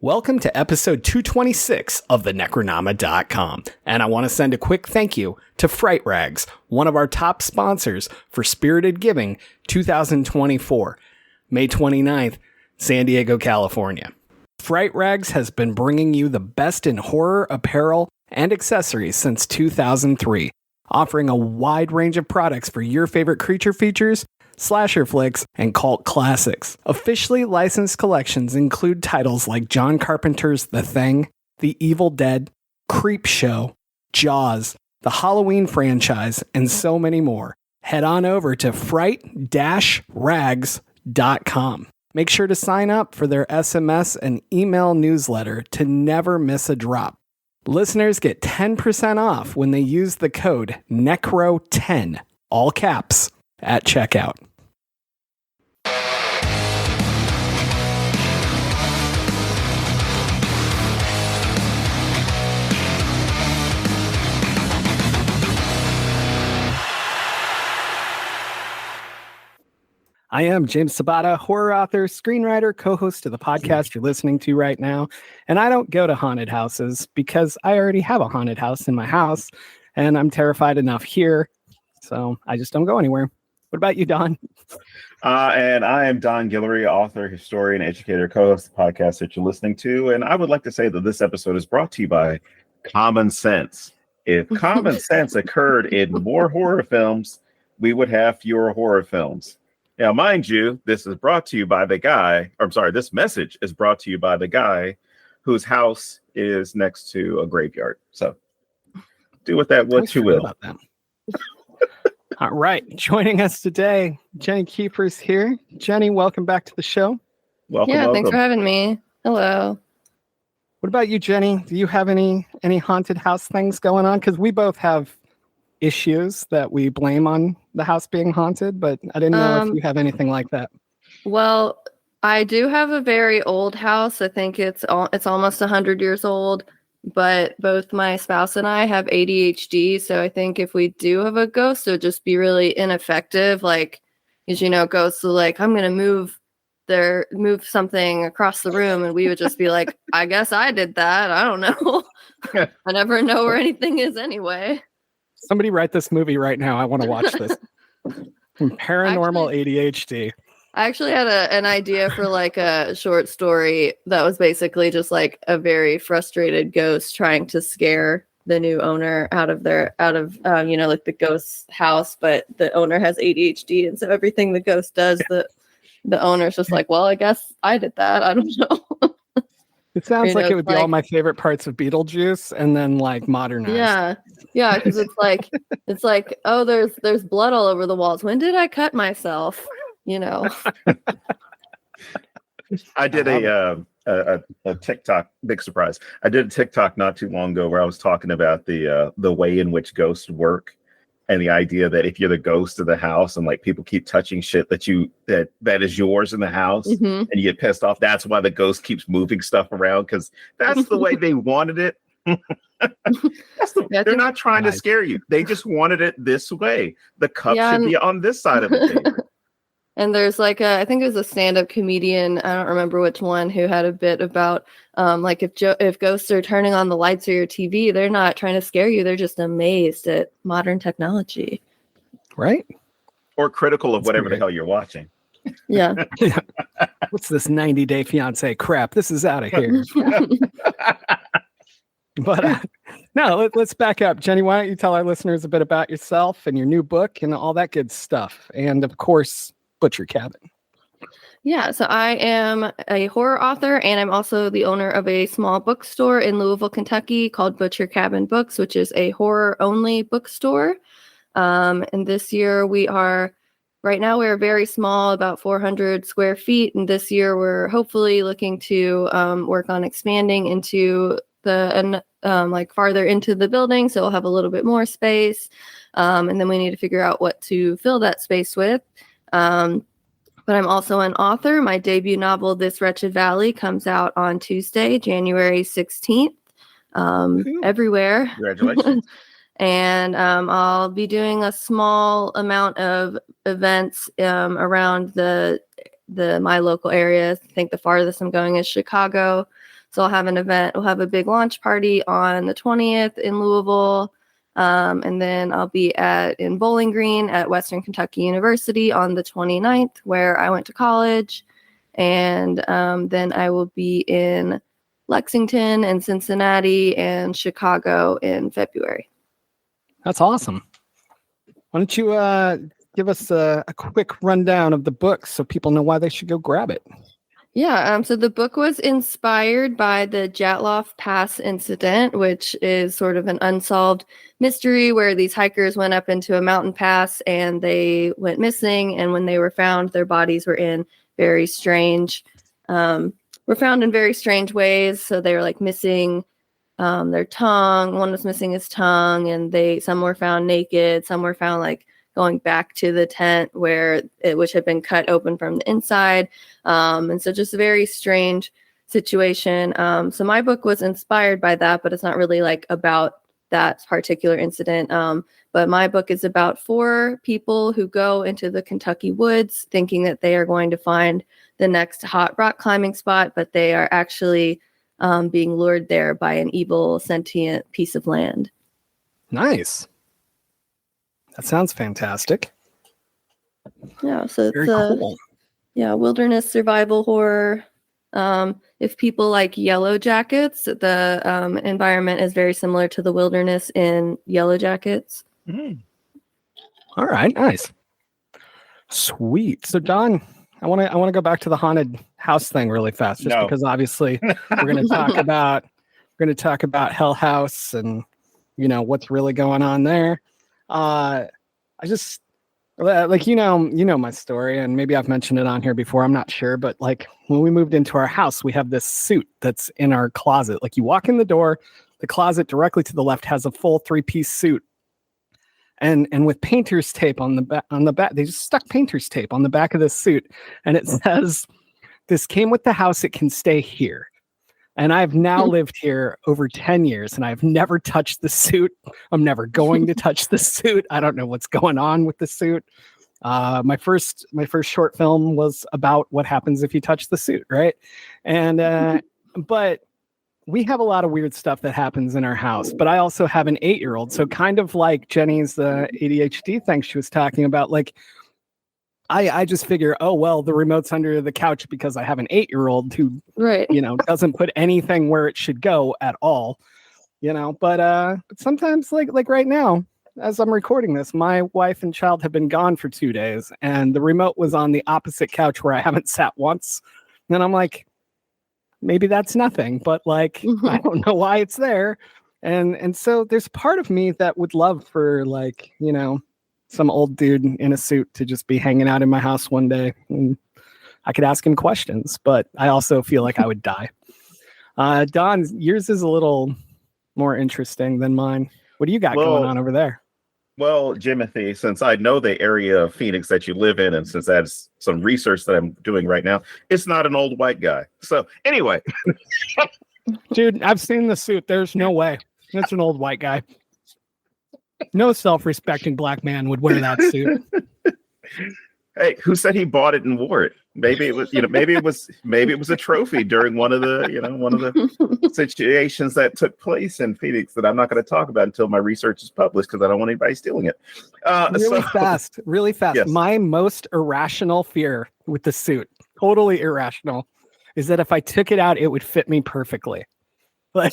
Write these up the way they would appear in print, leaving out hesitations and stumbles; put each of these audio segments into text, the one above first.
Welcome to episode 226 of the Necronama.com, and I want to send a quick thank you to Fright Rags, one of our top sponsors for Spirited Giving 2024, May 29th, San Diego, California. Fright Rags has been bringing you the best in horror apparel and accessories since 2003, offering a wide range of products for your favorite creature features, slasher flicks, and cult classics. Officially licensed collections include titles like John Carpenter's The Thing, The Evil Dead, Creep Show, Jaws, the Halloween franchise, and so many more. Head on over to fright-rags.com. Make sure to sign up for their SMS and email newsletter to never miss a drop. Listeners get 10% off when they use the code NECRO10, all caps, at checkout. I am James Sabata, horror author, screenwriter, co-host of the podcast you're listening to right now. And I don't go to haunted houses because I already have a haunted house in my house and I'm terrified enough here. So I just don't go anywhere. What about you, Don? And I am Don Guillory, author, historian, educator, co-host of the podcast that you're listening to. And I would like to say that this episode is brought to you by Common Sense. If common sense occurred in more horror films, we would have fewer horror films. Now, mind you, this is brought to you by the guy, this message is brought to you by the guy whose house is next to a graveyard. So do with that what you will. About that. All right. Joining us today, Jenny Kiefer's here. Jenny, welcome back to the show. Welcome. Thanks for having me. Hello. What about you, Jenny? Do you have any haunted house things going on? Because we both have issues that we blame on the house being haunted, but I didn't know if you have anything like that. Well, I do have a very old house. I think it's almost 100 years old, but both my spouse and I have ADHD. So I think if we do have a ghost, it would just be really ineffective. Like, as you know, ghosts are like, I'm going to move something across the room. And we would just be like, I guess I did that. I don't know. I never know where anything is anyway. Somebody write this movie right now. I want to watch this. Paranormal ADHD. I actually had an idea for like a short story that was basically just like a very frustrated ghost trying to scare the new owner out of like the ghost's house, but the owner has ADHD, and so everything the ghost does, the owner's just like, well, I guess I did that. I don't know. It sounds like it would be all my favorite parts of Beetlejuice and then like modernized. Yeah, because it's like, oh, there's blood all over the walls. When did I cut myself? You know. I did a TikTok, big surprise. I did a TikTok not too long ago where I was talking about the way in which ghosts work, and the idea that if you're the ghost of the house and like people keep touching shit that is yours in the house, and you get pissed off, that's why the ghost keeps moving stuff around, because that's the way they wanted it. They're not trying to scare you. They just wanted it this way. The cup should be on this side of the table. And there's like I think it was a stand-up comedian, I don't remember which one, who had a bit about like if ghosts are turning on the lights or your TV, they're not trying to scare you. They're just amazed at modern technology. Right. Or critical of whatever the hell you're watching. Yeah. What's this 90 Day Fiance crap? This is out of here. But no, let's back up. Jenny, why don't you tell our listeners a bit about yourself and your new book and all that good stuff? And of course, Butcher Cabin. Yeah, so I am a horror author, and I'm also the owner of a small bookstore in Louisville, Kentucky called Butcher Cabin Books, which is a horror-only bookstore. And this year right now we're very small, about 400 square feet. And this year we're hopefully looking to work on expanding into farther into the building. So we'll have a little bit more space. And then we need to figure out what to fill that space with. But I'm also an author. My debut novel, This Wretched Valley, comes out on Tuesday, January 16th, everywhere. Congratulations. And I'll be doing a small amount of events around my local area. I think the farthest I'm going is Chicago. So I'll have an event. We'll have a big launch party on the 20th in Louisville. And then I'll be in Bowling Green at Western Kentucky University on the 29th, where I went to college. And then I will be in Lexington and Cincinnati and Chicago in February. That's awesome. Why don't you give us a quick rundown of the book so people know why they should go grab it? Yeah, so the book was inspired by the Jatloff Pass incident, which is sort of an unsolved mystery where these hikers went up into a mountain pass and they went missing. And when they were found, their bodies were in very strange, were found in very strange ways. So they were like missing their tongue. One was missing his tongue, and some were found naked. Some were found like going back to the tent which had been cut open from the inside. And so just a very strange situation. So my book was inspired by that, but it's not really like about that particular incident. But my book is about 4 people who go into the Kentucky woods thinking that they are going to find the next hot rock climbing spot, but they are actually being lured there by an evil sentient piece of land. Nice. That sounds fantastic. Yeah, so Very it's cool. Wilderness survival horror. If people like Yellow Jackets, the environment is very similar to the wilderness in Yellow Jackets. Mm. All right, nice. Sweet. So Don, I want to go back to the haunted house thing really fast, just because obviously we're going to talk about Hell House and what's really going on there. I just like my story, and maybe I've mentioned it on here before, I'm not sure, but like when we moved into our house, we have this suit that's in our closet. Like you walk in the door, the closet directly to the left has a full 3-piece suit, and with painter's tape on the back, they just stuck painter's tape on the back of this suit, and it says, "This came with the house, it can stay here." And I've now lived here over 10 years, and I've never touched the suit. I'm never going to touch the suit. I don't know what's going on with the suit. My first short film was about what happens if you touch the suit, right? And but we have a lot of weird stuff that happens in our house. But I also have an 8-year-old, so kind of like Jenny's ADHD thing she was talking about, like. I just figure, oh, well, the remote's under the couch because I have an 8-year-old who, doesn't put anything where it should go at all, but sometimes like right now, as I'm recording this, my wife and child have been gone for 2 days and the remote was on the opposite couch where I haven't sat once. And I'm like, maybe that's nothing, but like, I don't know why it's there. And so there's part of me that would love for like, some old dude in a suit to just be hanging out in my house one day, and I could ask him questions, but I also feel like I would die. Don, yours is a little more interesting than mine. What do you got going on over there? Well, Jimothy, since I know the area of Phoenix that you live in, and since that's some research that I'm doing right now, it's not an old white guy. So anyway. Dude, I've seen the suit. There's no way. It's an old white guy. No self-respecting black man would wear that suit. Hey, who said he bought it and wore it? Maybe it was, maybe it was a trophy during one of the situations that took place in Phoenix that I'm not going to talk about until my research is published because I don't want anybody stealing it. Really fast. Yes. My most irrational fear with the suit, totally irrational, is that if I took it out, it would fit me perfectly. Like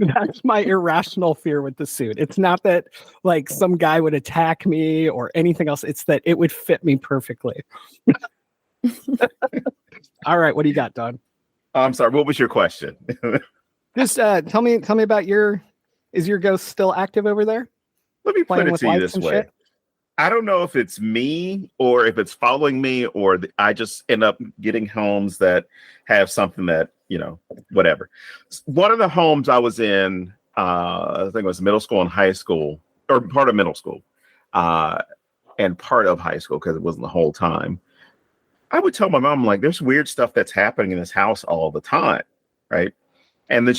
that's my irrational fear with the suit. It's not that like some guy would attack me or anything else. It's that it would fit me perfectly. All right, what do you got, Don? I'm sorry. What was your question? Just tell me about is your ghost still active over there? Let me put it to you this way. Shit? I don't know if it's me or if it's following me or I just end up getting homes that have something that, whatever. One of the homes I was in, I think it was middle school and high school, or part of middle school, and part of high school because it wasn't the whole time. I would tell my mom, like, there's weird stuff that's happening in this house all the time, right? And then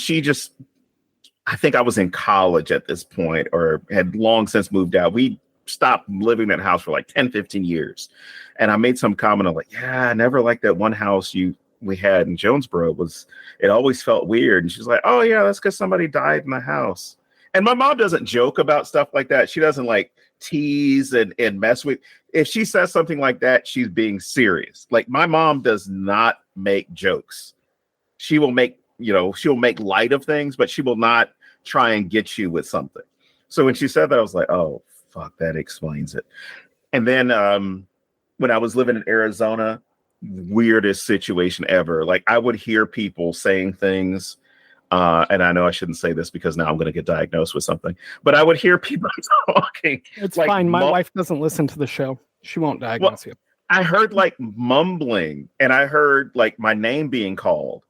I think I was in college at this point or had long since moved out. We stopped living in that house for like 10, 15 years. And I made some comment of like, yeah, I never liked that one house you we had in Jonesboro was it always felt weird. And she's like, oh yeah, that's because somebody died in the house. And my mom doesn't joke about stuff like that. She doesn't like tease and mess with. If she says something like that, she's being serious. Like my mom does not make jokes. She will make, she'll make light of things, but she will not try and get you with something. So when she said that, I was like, oh, fuck, that explains it. And then when I was living in Arizona, weirdest situation ever. Like I would hear people saying things, and I know I shouldn't say this because now I'm going to get diagnosed with something, but I would hear people talking. It's like, fine. My wife doesn't listen to the show. She won't diagnose you. I heard like mumbling, and I heard like my name being called.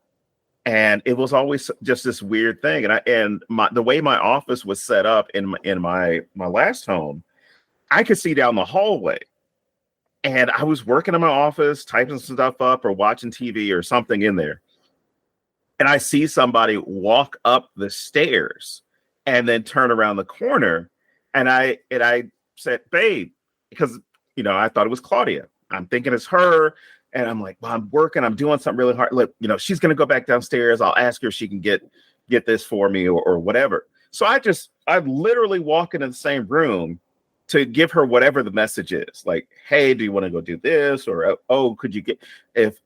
And it was always just this weird thing. And the way my office was set up in my last home, I could see down the hallway. And I was working in my office, typing some stuff up or watching TV or something in there. And I see somebody walk up the stairs and then turn around the corner. And I said, babe, because, I thought it was Claudia. I'm thinking it's her. And I'm like, well, I'm working. I'm doing something really hard. Look, she's going to go back downstairs. I'll ask her if she can get this for me or whatever. So I literally walk into the same room to give her whatever the message is. Like, hey, do you want to go do this? Or, oh, could you get, if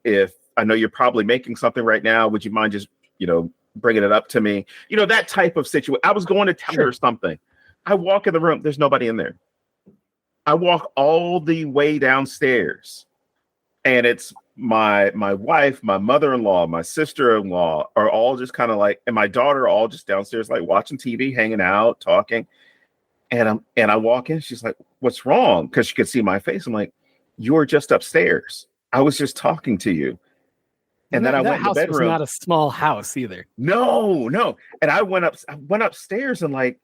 I know you're probably making something right now, would you mind just, bringing it up to me? That type of situation. I was going to tell her something. I walk in the room. There's nobody in there. I walk all the way downstairs. And it's my wife, my mother-in-law, my sister-in-law are all just kind of like, and my daughter all just downstairs, like watching TV, hanging out, talking. And I walk in, she's like, what's wrong? Because she could see my face. I'm like, you were just upstairs. I was just talking to you. And then I went in the bedroom. Was not a small house either. No. And I went upstairs and like,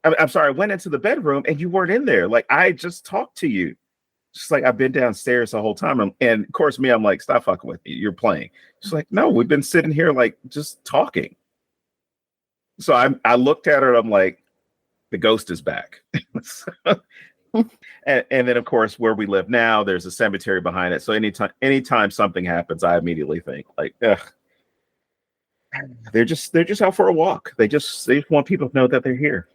I'm sorry, I went into the bedroom and you weren't in there. Like I just talked to you. She's like, I've been downstairs the whole time. And of course, I'm like, stop fucking with me. You're playing. She's like, no, we've been sitting here like just talking. So I looked at her and I'm like, the ghost is back. and then, of course, where we live now, there's a cemetery behind it. So anytime something happens, I immediately think like, ugh, they're just out for a walk. They just want people to know that they're here.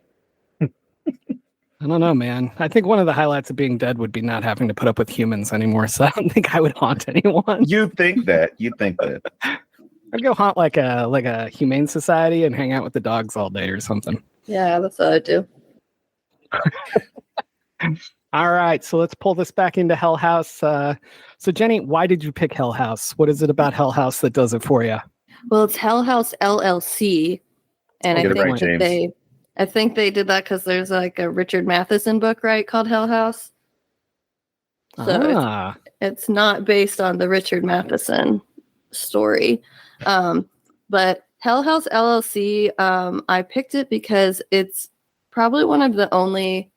I don't know, man. I think one of the highlights of being dead would be not having to put up with humans anymore. So I don't think I would haunt anyone. You'd think that. I'd go haunt like a humane society and hang out with the dogs all day or something. Yeah, that's what I'd do. All right, so let's pull this back into Hell House. So Jenny, why did you pick Hell House? What is it about Hell House that does it for you? Well, it's Hell House LLC, and I think they did that because there's like a Richard Matheson book, right, called Hell House. So it's not based on the Richard Matheson story. But Hell House LLC, I picked it because it's probably one of the only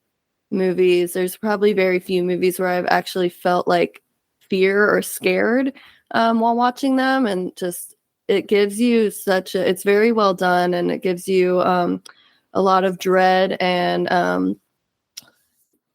movies. There's probably very few movies where I've actually felt like fear or scared while watching them. And just, it gives you it's very well done, and it gives you a lot of dread, and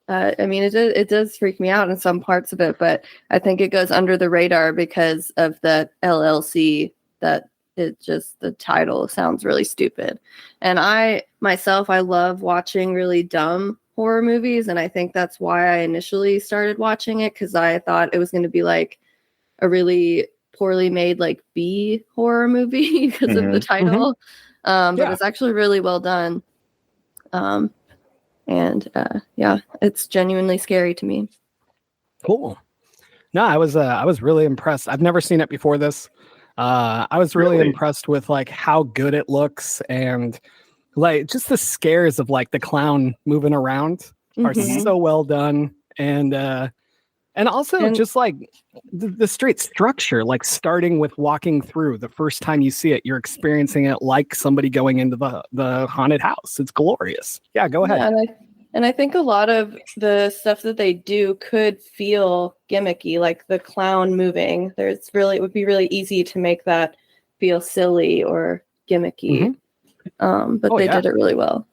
it does freak me out in some parts of it, but I think it goes under the radar because of the LLC, that the title sounds really stupid. And I love watching really dumb horror movies, and I think that's why I initially started watching it, because I thought it was going to be like a really poorly made like B horror movie because of the title. But it's actually really well done. It's genuinely scary to me. Cool. No, I was really impressed. I've never seen it before this. I was really impressed with like how good it looks, and like just the scares of like the clown moving around are so well done. And also just like the straight structure, like starting with walking through the first time you see it, you're experiencing it like somebody going into the haunted house. It's glorious. Yeah, go ahead. Yeah, and I think a lot of the stuff that they do could feel gimmicky, like the clown moving. It would be really easy to make that feel silly or gimmicky. But they did it really well.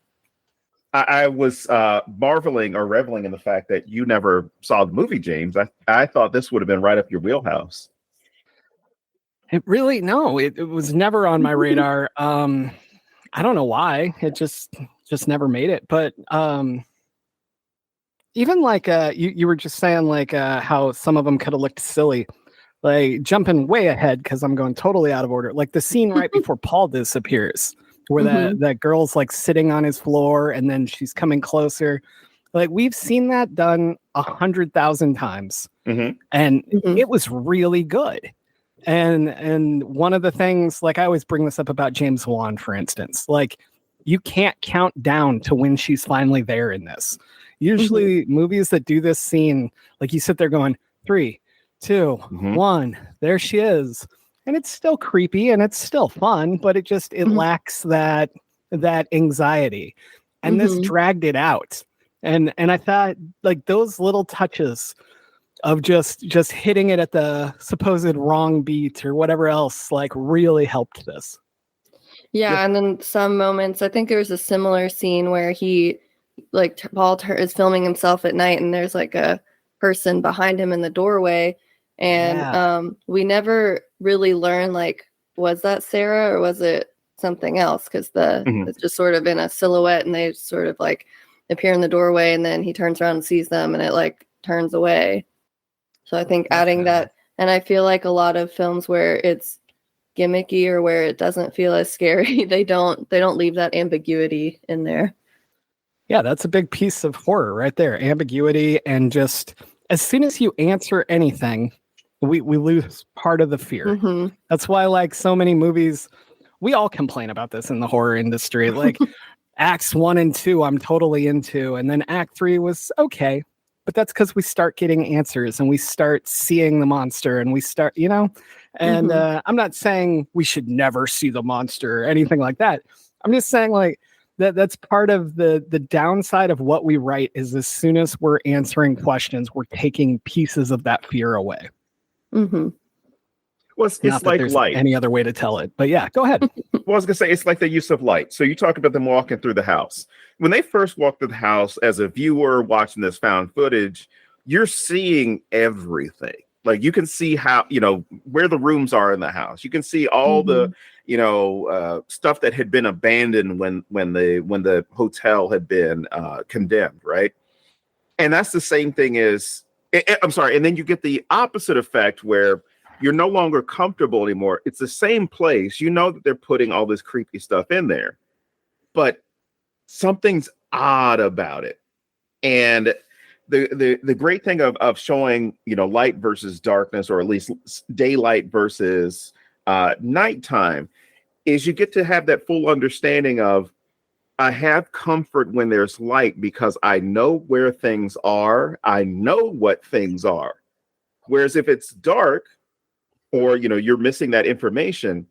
I was marveling or reveling in the fact that you never saw the movie, James. I thought this would have been right up your wheelhouse. It really no, it was never on my radar. I don't know why. It just never made it. But even like you were just saying like how some of them could have looked silly. Like jumping way ahead because I'm going totally out of order. Like the scene right before Paul disappears, where that girl's like sitting on his floor and then she's coming closer. Like we've seen that done 100,000 times, and it was really good. And one of the things, like I always bring this up about James Wan, for instance, like you can't count down to when she's finally there in this. Usually movies that do this scene, like you sit there going 3, 2, 1, there she is. And it's still creepy and it's still fun, but it lacks that anxiety. And this dragged it out. And I thought like those little touches of just hitting it at the supposed wrong beat or whatever else, like really helped this. Yeah, and then some moments, I think there was a similar scene where he, like Paul is filming himself at night and there's like a person behind him in the doorway. And we never really learn, like, was that Sarah or was it something else? Because it's just sort of in a silhouette and they sort of like appear in the doorway and then he turns around and sees them and it like turns away. So I think adding that, and I feel like a lot of films where it's gimmicky or where it doesn't feel as scary, they don't leave that ambiguity in there. Yeah, that's a big piece of horror right there. Ambiguity, and just as soon as you answer anything, we lose part of the fear. That's why like so many movies, we all complain about this in the horror industry. Like acts 1 and 2, I'm totally into, and then act 3 was okay. But that's because we start getting answers and we start seeing the monster and we start, and I'm not saying we should never see the monster or anything like that. I'm just saying like that's part of the downside of what we write is as soon as we're answering questions, we're taking pieces of that fear away. Well, it's like light. Any other way to tell it, but yeah, go ahead. Well, I was gonna say it's like the use of light. So you talk about them walking through the house. When they first walk through the house, as a viewer watching this found footage, you're seeing everything. Like you can see how where the rooms are in the house. You can see all the stuff that had been abandoned when the hotel had been condemned, right? And that's the same thing as I'm sorry. And then you get the opposite effect where you're no longer comfortable anymore. It's the same place. You know that they're putting all this creepy stuff in there, but something's odd about it. And the great thing of showing, light versus darkness, or at least daylight versus nighttime, is you get to have that full understanding of, I have comfort when there's light because I know where things are. I know what things are. Whereas if it's dark, or you're missing that information,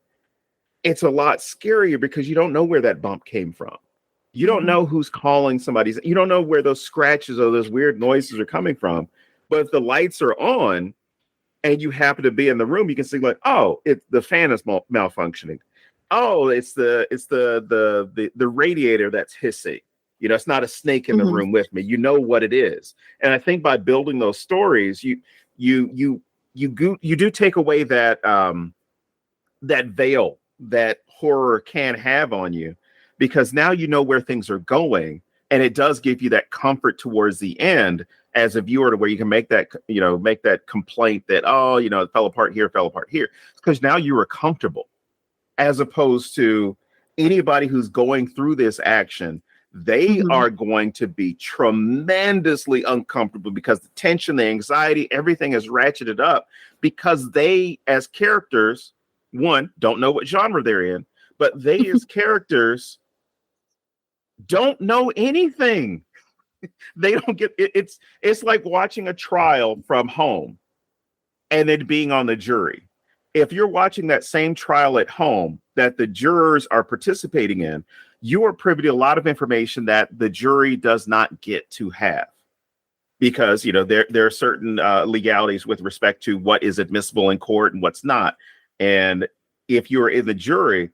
it's a lot scarier because you don't know where that bump came from. You don't know who's calling somebody. You don't know where those scratches or those weird noises are coming from. But if the lights are on and you happen to be in the room, you can see like, oh, the fan is malfunctioning. Oh, it's the radiator that's hissing. It's not a snake in the room with me. You know what it is. And I think by building those stories, you do take away that that veil that horror can have on you, because now you know where things are going, and it does give you that comfort towards the end as a viewer, to where you can make that complaint that it fell apart here, because now you are comfortable, as opposed to anybody who's going through this action. They are going to be tremendously uncomfortable because the tension, the anxiety, everything is ratcheted up because they, as characters, one, don't know what genre they're in, but they, as characters, don't know anything. They don't get it. It's like watching a trial from home and then being on the jury. If you're watching that same trial at home that the jurors are participating in, you are privy to a lot of information that the jury does not get to have, because there are certain legalities with respect to what is admissible in court and what's not. And if you're in the jury,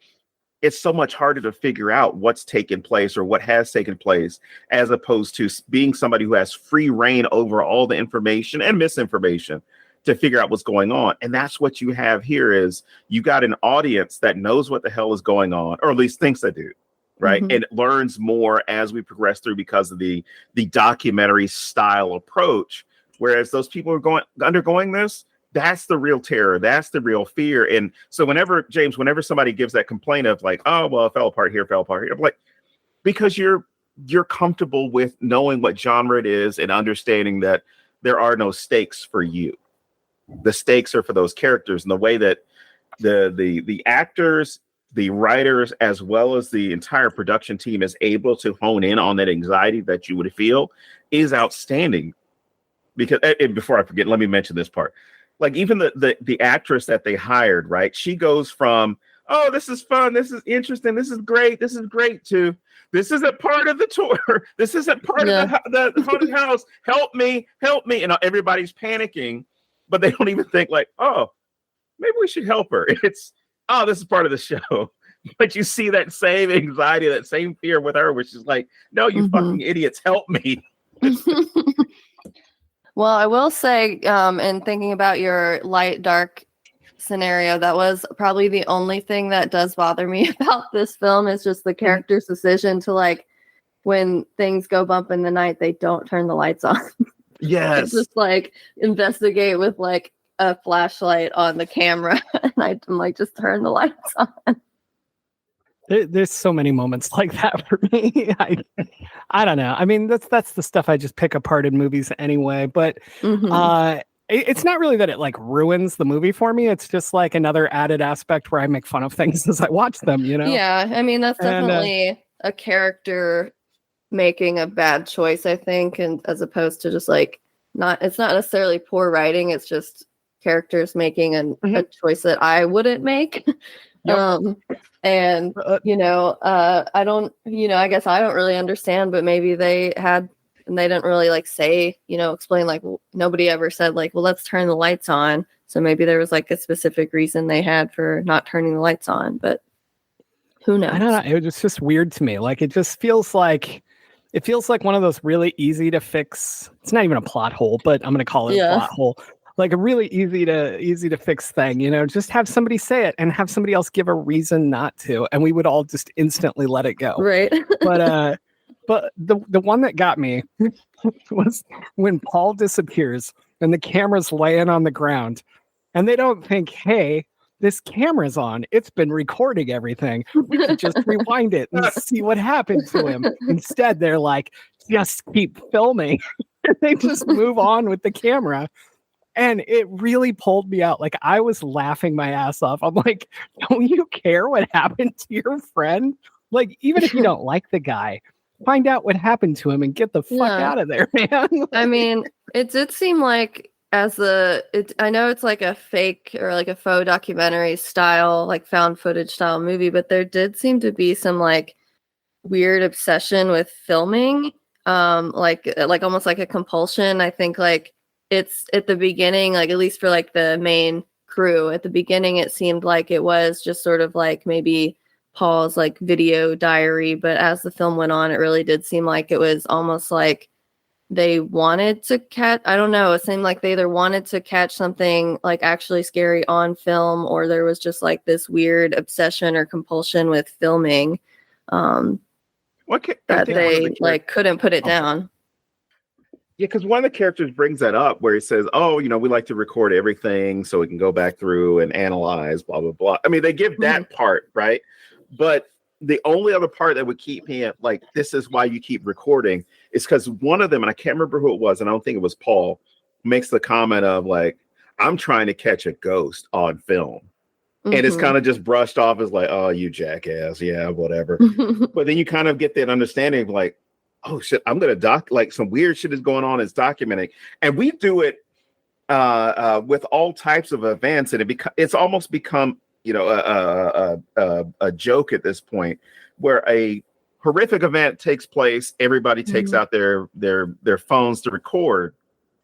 it's so much harder to figure out what's taken place or what has taken place, as opposed to being somebody who has free reign over all the information and misinformation to figure out what's going on. And that's what you have here is you got an audience that knows what the hell is going on, or at least thinks they do. Right. Mm-hmm. And it learns more as we progress through because of the documentary style approach. Whereas those people who are undergoing this, that's the real terror. That's the real fear. And so whenever somebody gives that complaint of like, oh, well, it fell apart here, I'm like, because you're comfortable with knowing what genre it is and understanding that there are no stakes for you. The stakes are for those characters, and the way that the actors, the writers, as well as the entire production team is able to hone in on that anxiety that you would feel is outstanding. Because before I forget, let me mention this part. Like even the actress that they hired, right? She goes from, oh, this is fun, this is interesting, this is great, to this isn't part of the tour. This isn't part of the haunted house. Help me. And everybody's panicking, but they don't even think like, oh, maybe we should help her. It's, oh, this is part of the show. But you see that same anxiety, that same fear with her, which is like, no, you fucking idiots, help me. Well, I will say, in thinking about your light, dark scenario, that was probably the only thing that does bother me about this film is just the character's decision to, like, when things go bump in the night, they don't turn the lights on. Yes. Just like investigate with like a flashlight on the camera. And I'm like, just turn the lights on. There's so many moments like that for me. I don't know. I mean, that's the stuff I just pick apart in movies anyway. But it's not really that it like ruins the movie for me. It's just like another added aspect where I make fun of things as I watch them, you know? Yeah, I mean, that's definitely a character making a bad choice, I think, and as opposed to just like it's not necessarily poor writing. It's just characters making a choice that I wouldn't make. Yep. And I don't, I guess I don't really understand, but maybe they had, and they didn't really like say, explain, like, well, nobody ever said like, well, let's turn the lights on. So maybe there was like a specific reason they had for not turning the lights on, but who knows? I don't know. It was just weird to me. Like, it just feels like one of those really easy to fix. It's not even a plot hole, but I'm going to call it a plot hole. Like a really easy to fix thing, just have somebody say it and have somebody else give a reason not to. And we would all just instantly let it go. Right. But the one that got me was when Paul disappears and the camera's laying on the ground and they don't think, hey, this camera's on. It's been recording everything. We could just rewind it and see what happened to him. Instead, they're like, just keep filming. They just move on with the camera. And it really pulled me out. Like, I was laughing my ass off. I'm like, don't you care what happened to your friend? Like, even if you don't like the guy, find out what happened to him and get the fuck out of there, man. I mean, it did seem like I know it's like a fake or like a faux documentary style, like found footage style movie, but there did seem to be some like weird obsession with filming, like almost like a compulsion. I think like it's at the beginning, like at least for like the main crew at the beginning, it seemed like it was just sort of like maybe Paul's like video diary, but as the film went on, it really did seem like it was almost like they wanted to catch, I don't know, it seemed like they either wanted to catch something like actually scary on film, or there was just like this weird obsession or compulsion with filming that they like couldn't put it down. Yeah, because one of the characters brings that up where he says, oh, we like to record everything so we can go back through and analyze, blah, blah, blah. I mean, they give that part, right? But the only other part that would keep me at, like, this is why you keep recording is because one of them, and I can't remember who it was, and I don't think it was Paul, makes the comment of, like, I'm trying to catch a ghost on film. And it's kind of just brushed off as like, oh, you jackass. Yeah, whatever. But then you kind of get that understanding of like, oh shit, I'm gonna like some weird shit is going on. It's documenting, and we do it with all types of events, and it's almost become a joke at this point, where a horrific event takes place. Everybody takes out their phones to record,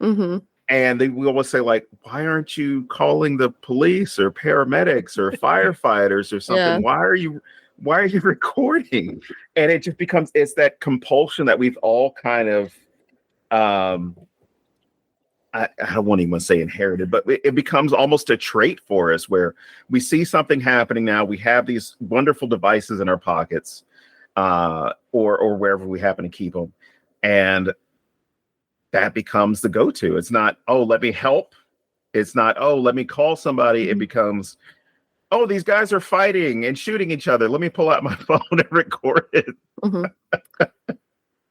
and we always say like, why aren't you calling the police or paramedics or firefighters or something? Yeah. Why are you recording? And it just becomes, it's that compulsion that we've all kind of, I I don't want anyone to say inherited, but it becomes almost a trait for us where we see something happening now. We have these wonderful devices in our pockets, or wherever we happen to keep them. And that becomes the go-to. It's not, oh, let me help. It's not, oh, let me call somebody. It becomes, oh, these guys are fighting and shooting each other. Let me pull out my phone and record it.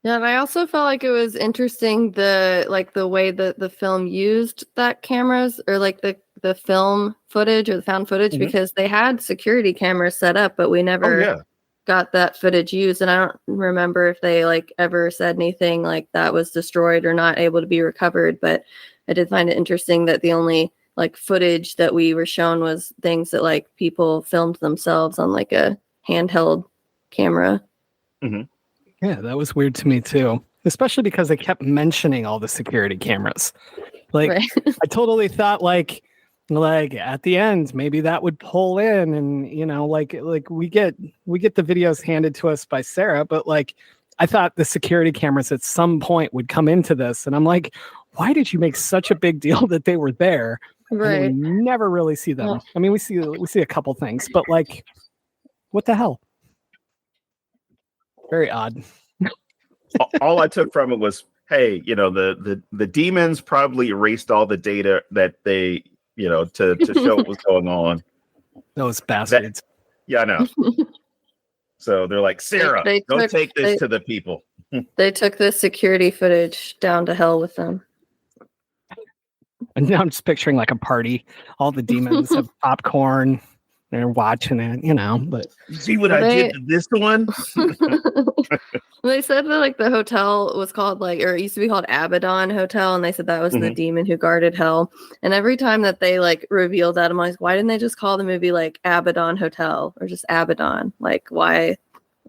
Yeah, and I also felt like it was interesting the way that the film used that cameras, or like the film footage or the found footage, because they had security cameras set up, but we never got that footage used. And I don't remember if they like ever said anything like that was destroyed or not able to be recovered. But I did find it interesting that the only like footage that we were shown was things that like people filmed themselves on like a handheld camera. Yeah, that was weird to me too, especially because they kept mentioning all the security cameras. Like, I totally thought like at the end maybe that would pull in, and you know, like we get the videos handed to us by Sarah, but like I thought the security cameras at some point would come into this, and I'm like, why did you make such a big deal that they were there? Right. And we never really see them. I mean, we see a couple things, but like, what the hell? Very odd. All I took from it was, hey, you know, the demons probably erased all the data that they, you know, to show what was going on. Those bastards. I know. So they're like, Sarah, go take this to the people. They took the security footage down to hell with them. And now I'm just picturing like a party. All the demons have popcorn. They're watching it, you know. But see what I did to this one? They said that like the hotel was called like, or it used to be called Abaddon Hotel, and they said that was the demon who guarded hell. And every time that they like revealed that, I'm like, why didn't they just call the movie like Abaddon Hotel or just Abaddon? Like, why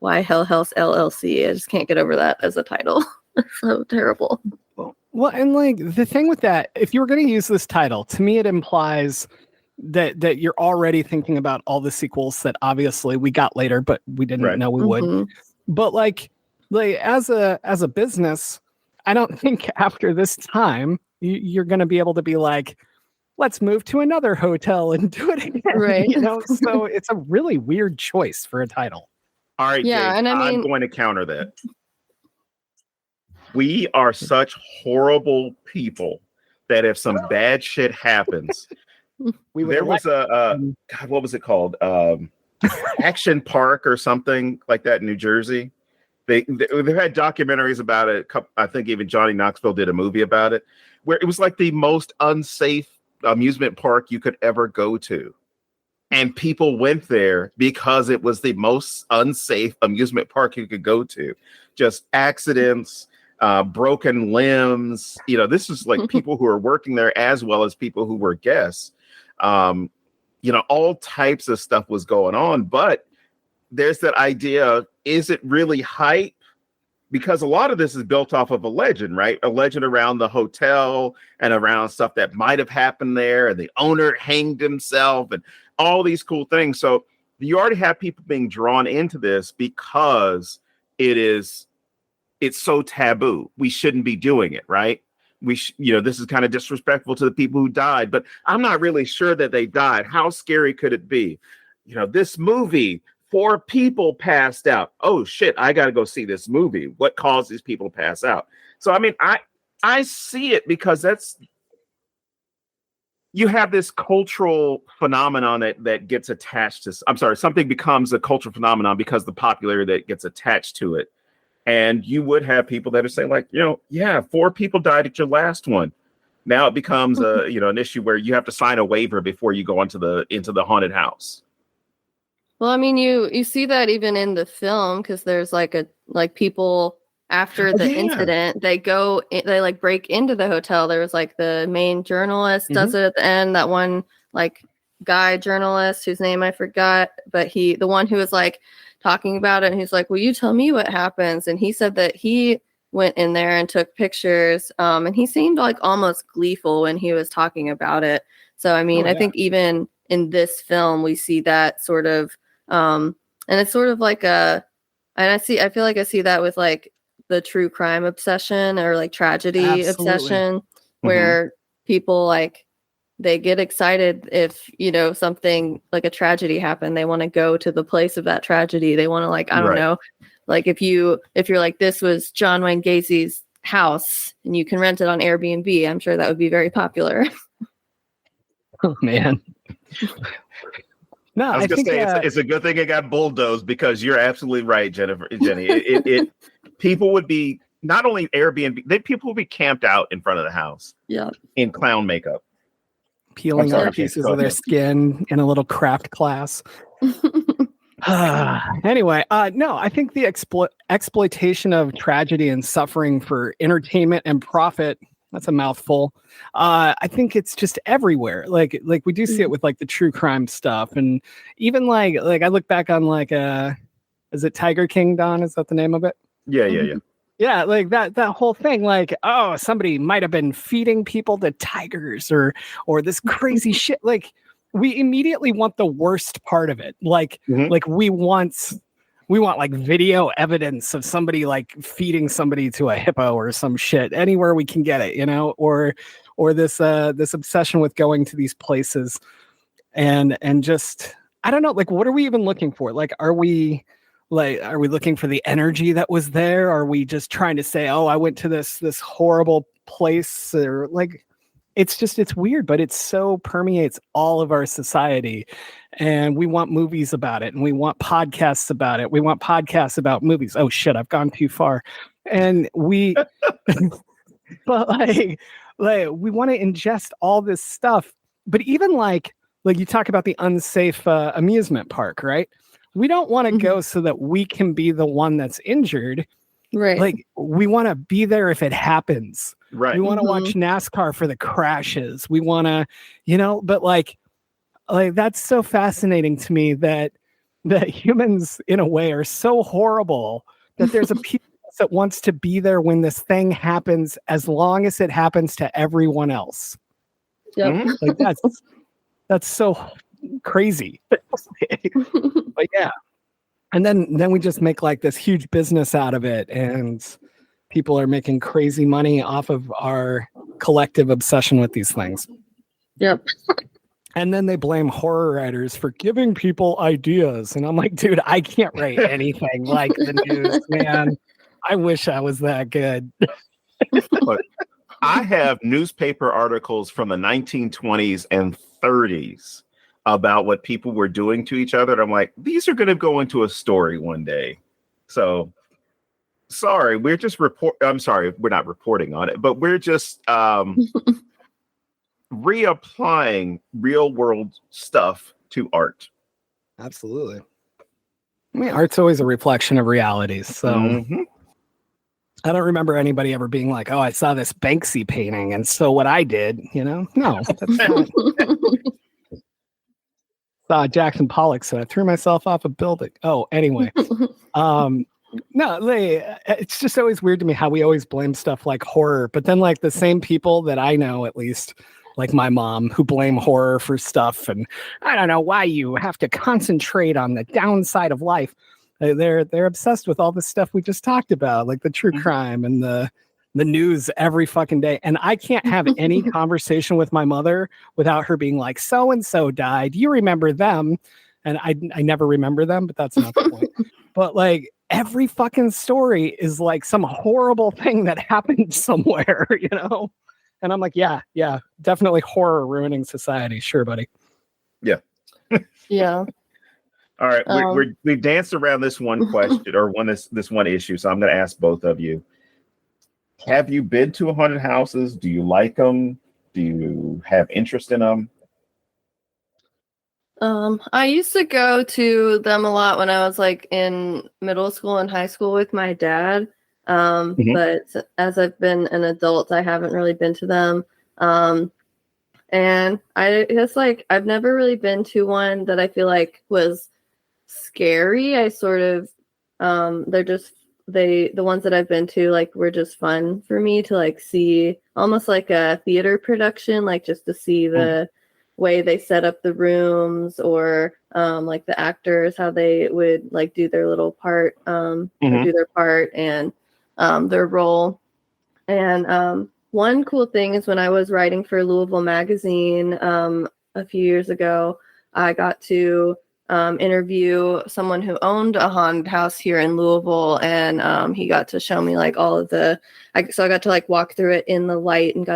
Hell House LLC? I just can't get over that as a title. It's so terrible. Well, and like the thing with that, if you were going to use this title, to me it implies that you're already thinking about all the sequels that obviously we got later, but we didn't know we would. But like as a business, I don't think after this time you're going to be able to be like, let's move to another hotel and do it again. Right. You know, so it's a really weird choice for a title. All right, yeah, Jake, and I'm going to counter that. We are such horrible people that if some bad shit happens, there was God, what was it called? Action Park or something like that in New Jersey. They had documentaries about it. I think even Johnny Knoxville did a movie about it, where it was like the most unsafe amusement park you could ever go to. And people went there because it was the most unsafe amusement park you could go to. Just accidents, broken limbs. You know, this is like people who are working there as well as people who were guests. You know, all types of stuff was going on. But there's that idea, is it really hype? Because a lot of this is built off of a legend, right? A legend around the hotel and around stuff that might have happened there. And the owner hanged himself and all these cool things. So you already have people being drawn into this because it's so taboo. We shouldn't be doing it, right? You know, this is kind of disrespectful to the people who died, but I'm not really sure that they died. How scary could it be? You know, this movie, 4 people passed out. Oh shit, I got to go see this movie. What caused these people to pass out? So, I mean, I see it because you have this cultural phenomenon that gets attached to, something becomes a cultural phenomenon because the popularity that gets attached to it. And you would have people that are saying like, you know, yeah, 4 people died at your last one. Now it becomes an issue where you have to sign a waiver before you go into the haunted house. Well, I mean, you see that even in the film, because there's like people after the incident, they like break into the hotel. There was like the main journalist does it at the end. That one like guy journalist whose name I forgot, but the one who was like talking about it, and he's like, "Will you tell me what happens?" And he said that he went in there and took pictures, and he seemed like almost gleeful when he was talking about it. So I mean, I think even in this film we see that sort of, and it's sort of like I feel like I see that with like the true crime obsession or like tragedy obsession, where people like they get excited if, you know, something like a tragedy happened. They want to go to the place of that tragedy. They want to like, I don't know, like if you're like, this was John Wayne Gacy's house and you can rent it on Airbnb, I'm sure that would be very popular. Oh man. No, I was I gonna think say it's a good thing it got bulldozed, because you're absolutely right, Jenny. It people would be not only Airbnb, people would be camped out in front of the house, in clown makeup, peeling off pieces of their skin in a little craft class. Anyway, no, I think the exploitation of tragedy and suffering for entertainment and profit, that's a mouthful. I think it's just everywhere. Like we do see it with like the true crime stuff, and even like I look back on like is it Tiger King, Don? Is that the name of it? Yeah. Yeah, like that whole thing, like, oh, somebody might have been feeding people to tigers or this crazy shit. Like, we immediately want the worst part of it. Like we want like video evidence of somebody like feeding somebody to a hippo or some shit anywhere we can get it, you know, or this obsession with going to these places and just, I don't know, like, what are we even looking for? Like, are we looking for the energy that was there? Are we just trying to say, oh, I went to this horrible place? Or like, it's weird, but it so permeates all of our society. And we want movies about it, and we want podcasts about it. We want podcasts about movies. Oh shit, I've gone too far. And we, but like we want to ingest all this stuff. But even like you talk about the unsafe amusement park, right? We don't want to go so that we can be the one that's injured. Right. Like, we want to be there if it happens. Right. We want to watch NASCAR for the crashes. We want to, you know, but like that's so fascinating to me that humans in a way are so horrible that there's a piece that wants to be there when this thing happens, as long as it happens to everyone else. Yep. Like that's so crazy. But yeah. And then we just make like this huge business out of it, and people are making crazy money off of our collective obsession with these things. Yep. And then they blame horror writers for giving people ideas. And I'm like, dude, I can't write anything like the news, man. I wish I was that good. But I have newspaper articles from the 1920s and 30s about what people were doing to each other. And I'm like, these are going to go into a story one day. So sorry, we're not reporting on it, but we're just reapplying real world stuff to art. Absolutely. I mean, art's always a reflection of realities. So I don't remember anybody ever being like, oh, I saw this Banksy painting, and so what I did, you know? No, that's not. Saw Jackson Pollock, so I threw myself off a building. Oh, anyway. No, it's just always weird to me how we always blame stuff like horror, but then like the same people that I know, at least like my mom, who blame horror for stuff, and I don't know why you have to concentrate on the downside of life. They're obsessed with all the stuff we just talked about, like the true crime and the news every fucking day. And I can't have any conversation with my mother without her being like, so and so died. Do you remember them? And I never remember them, but that's not the point. But like every fucking story is like some horrible thing that happened somewhere, you know? And I'm like, yeah, definitely horror ruining society. Sure, buddy. Yeah. Yeah. All right. We've danced around this one question or this one issue. So I'm going to ask both of you. Have you been to haunted houses? Do you like them? Do you have interest in them? I used to go to them a lot when I was like in middle school and high school with my dad. But as I've been an adult, I haven't really been to them. And I guess like I've never really been to one that I feel like was scary. I sort of the ones that I've been to like were just fun for me to like see, almost like a theater production, like just to see the way they set up the rooms, or like the actors, how they would like do their little part, or do their part and their role. And One cool thing is when I was writing for Louisville Magazine a few years ago, I got to interview someone who owned a haunted house here in Louisville, and he got to show me like all of so I got to like walk through it in the light, and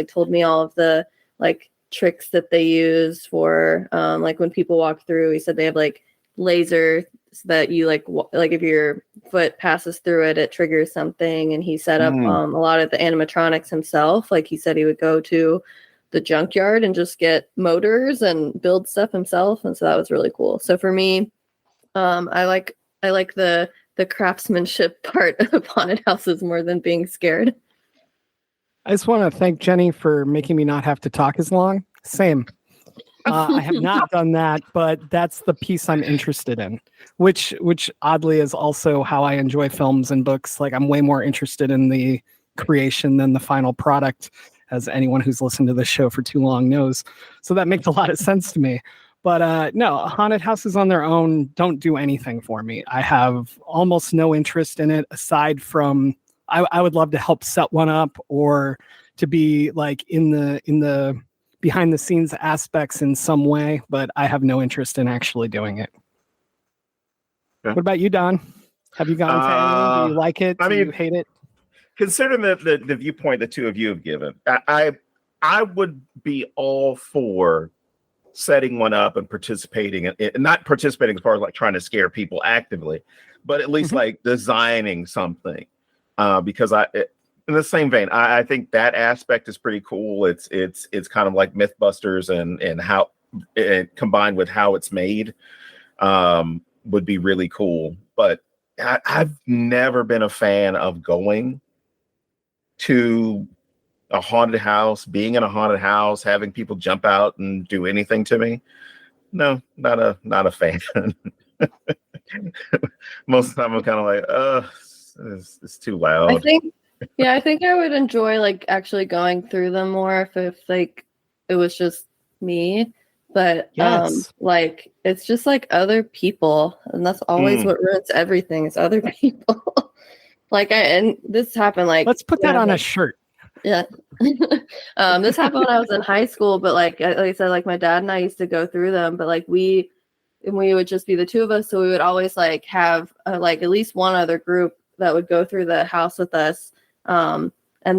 told me all of the like tricks that they use for like when people walk through. He said they have like laser so that you like if your foot passes through it, it triggers something. And he set up a lot of the animatronics himself. Like he said he would go to the junkyard and just get motors and build stuff himself. And so that was really cool. So for me, I like the craftsmanship part of haunted houses more than being scared. I just want to thank Jenny for making me not have to talk as long. Same. I have not done that, but that's the piece I'm interested in, which oddly is also how I enjoy films and books. Like I'm way more interested in the creation than the final product, as anyone who's listened to this show for too long knows. So that makes a lot of sense to me. But no, haunted houses on their own don't do anything for me. I have almost no interest in it aside from I would love to help set one up or to be like in the behind the scenes aspects in some way, but I have no interest in actually doing it. Okay. What about you, Don? Have you gone to anyone? Do you like it? Do you hate it? Considering the viewpoint the two of you have given, I would be all for setting one up and participating in it, not participating as far as like trying to scare people actively, but at least like designing something. Because in the same vein, I think that aspect is pretty cool. It's kind of like Mythbusters and how it combined with how it's made would be really cool. But I've never been a fan of going to a haunted house, being in a haunted house, having people jump out and do anything to me. No, not a fan. Most of the time I'm kind of like, it's too loud. I think I would enjoy like actually going through them more if like it was just me. But yes. Like it's just like other people, and that's always what ruins everything is other people. And this happened like let's put that on a shirt. Yeah. This happened when I was in high school, but like I said, like my dad and I used to go through them, but like we would just be the two of us, so we would always like have like at least one other group that would go through the house with us. And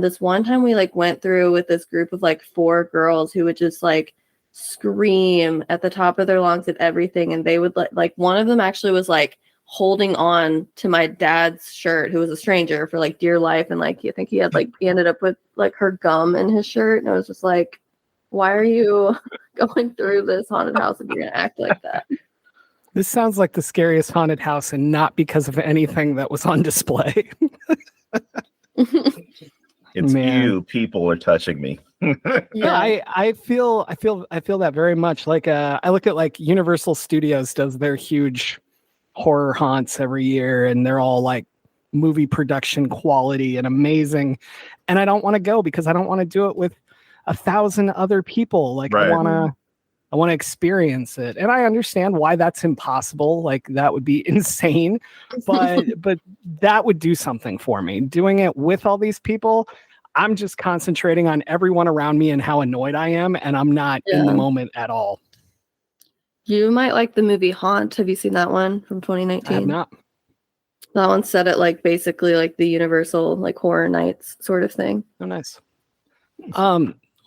this one time we like went through with this group of like 4 girls who would just like scream at the top of their lungs at everything, and they would like one of them actually was like holding on to my dad's shirt, who was a stranger, for like dear life, and like I think he ended up with like her gum in his shirt, and I was just like, why are you going through this haunted house if you're gonna act like that? This sounds like the scariest haunted house, and not because of anything that was on display. It's you. People are touching me. Yeah, I feel that very much. Like I look at like Universal Studios does their huge horror haunts every year, and they're all like movie production quality and amazing. And I don't want to go because I don't want to do it with 1,000 other people. Like right. I want to experience it. And I understand why that's impossible. Like that would be insane, but that would do something for me. Doing it with all these people, I'm just concentrating on everyone around me and how annoyed I am. And I'm not in the moment at all. You might like the movie Haunt. Have you seen that one from 2019? I have not. That one's set at like basically like the Universal like Horror Nights sort of thing. Oh, nice.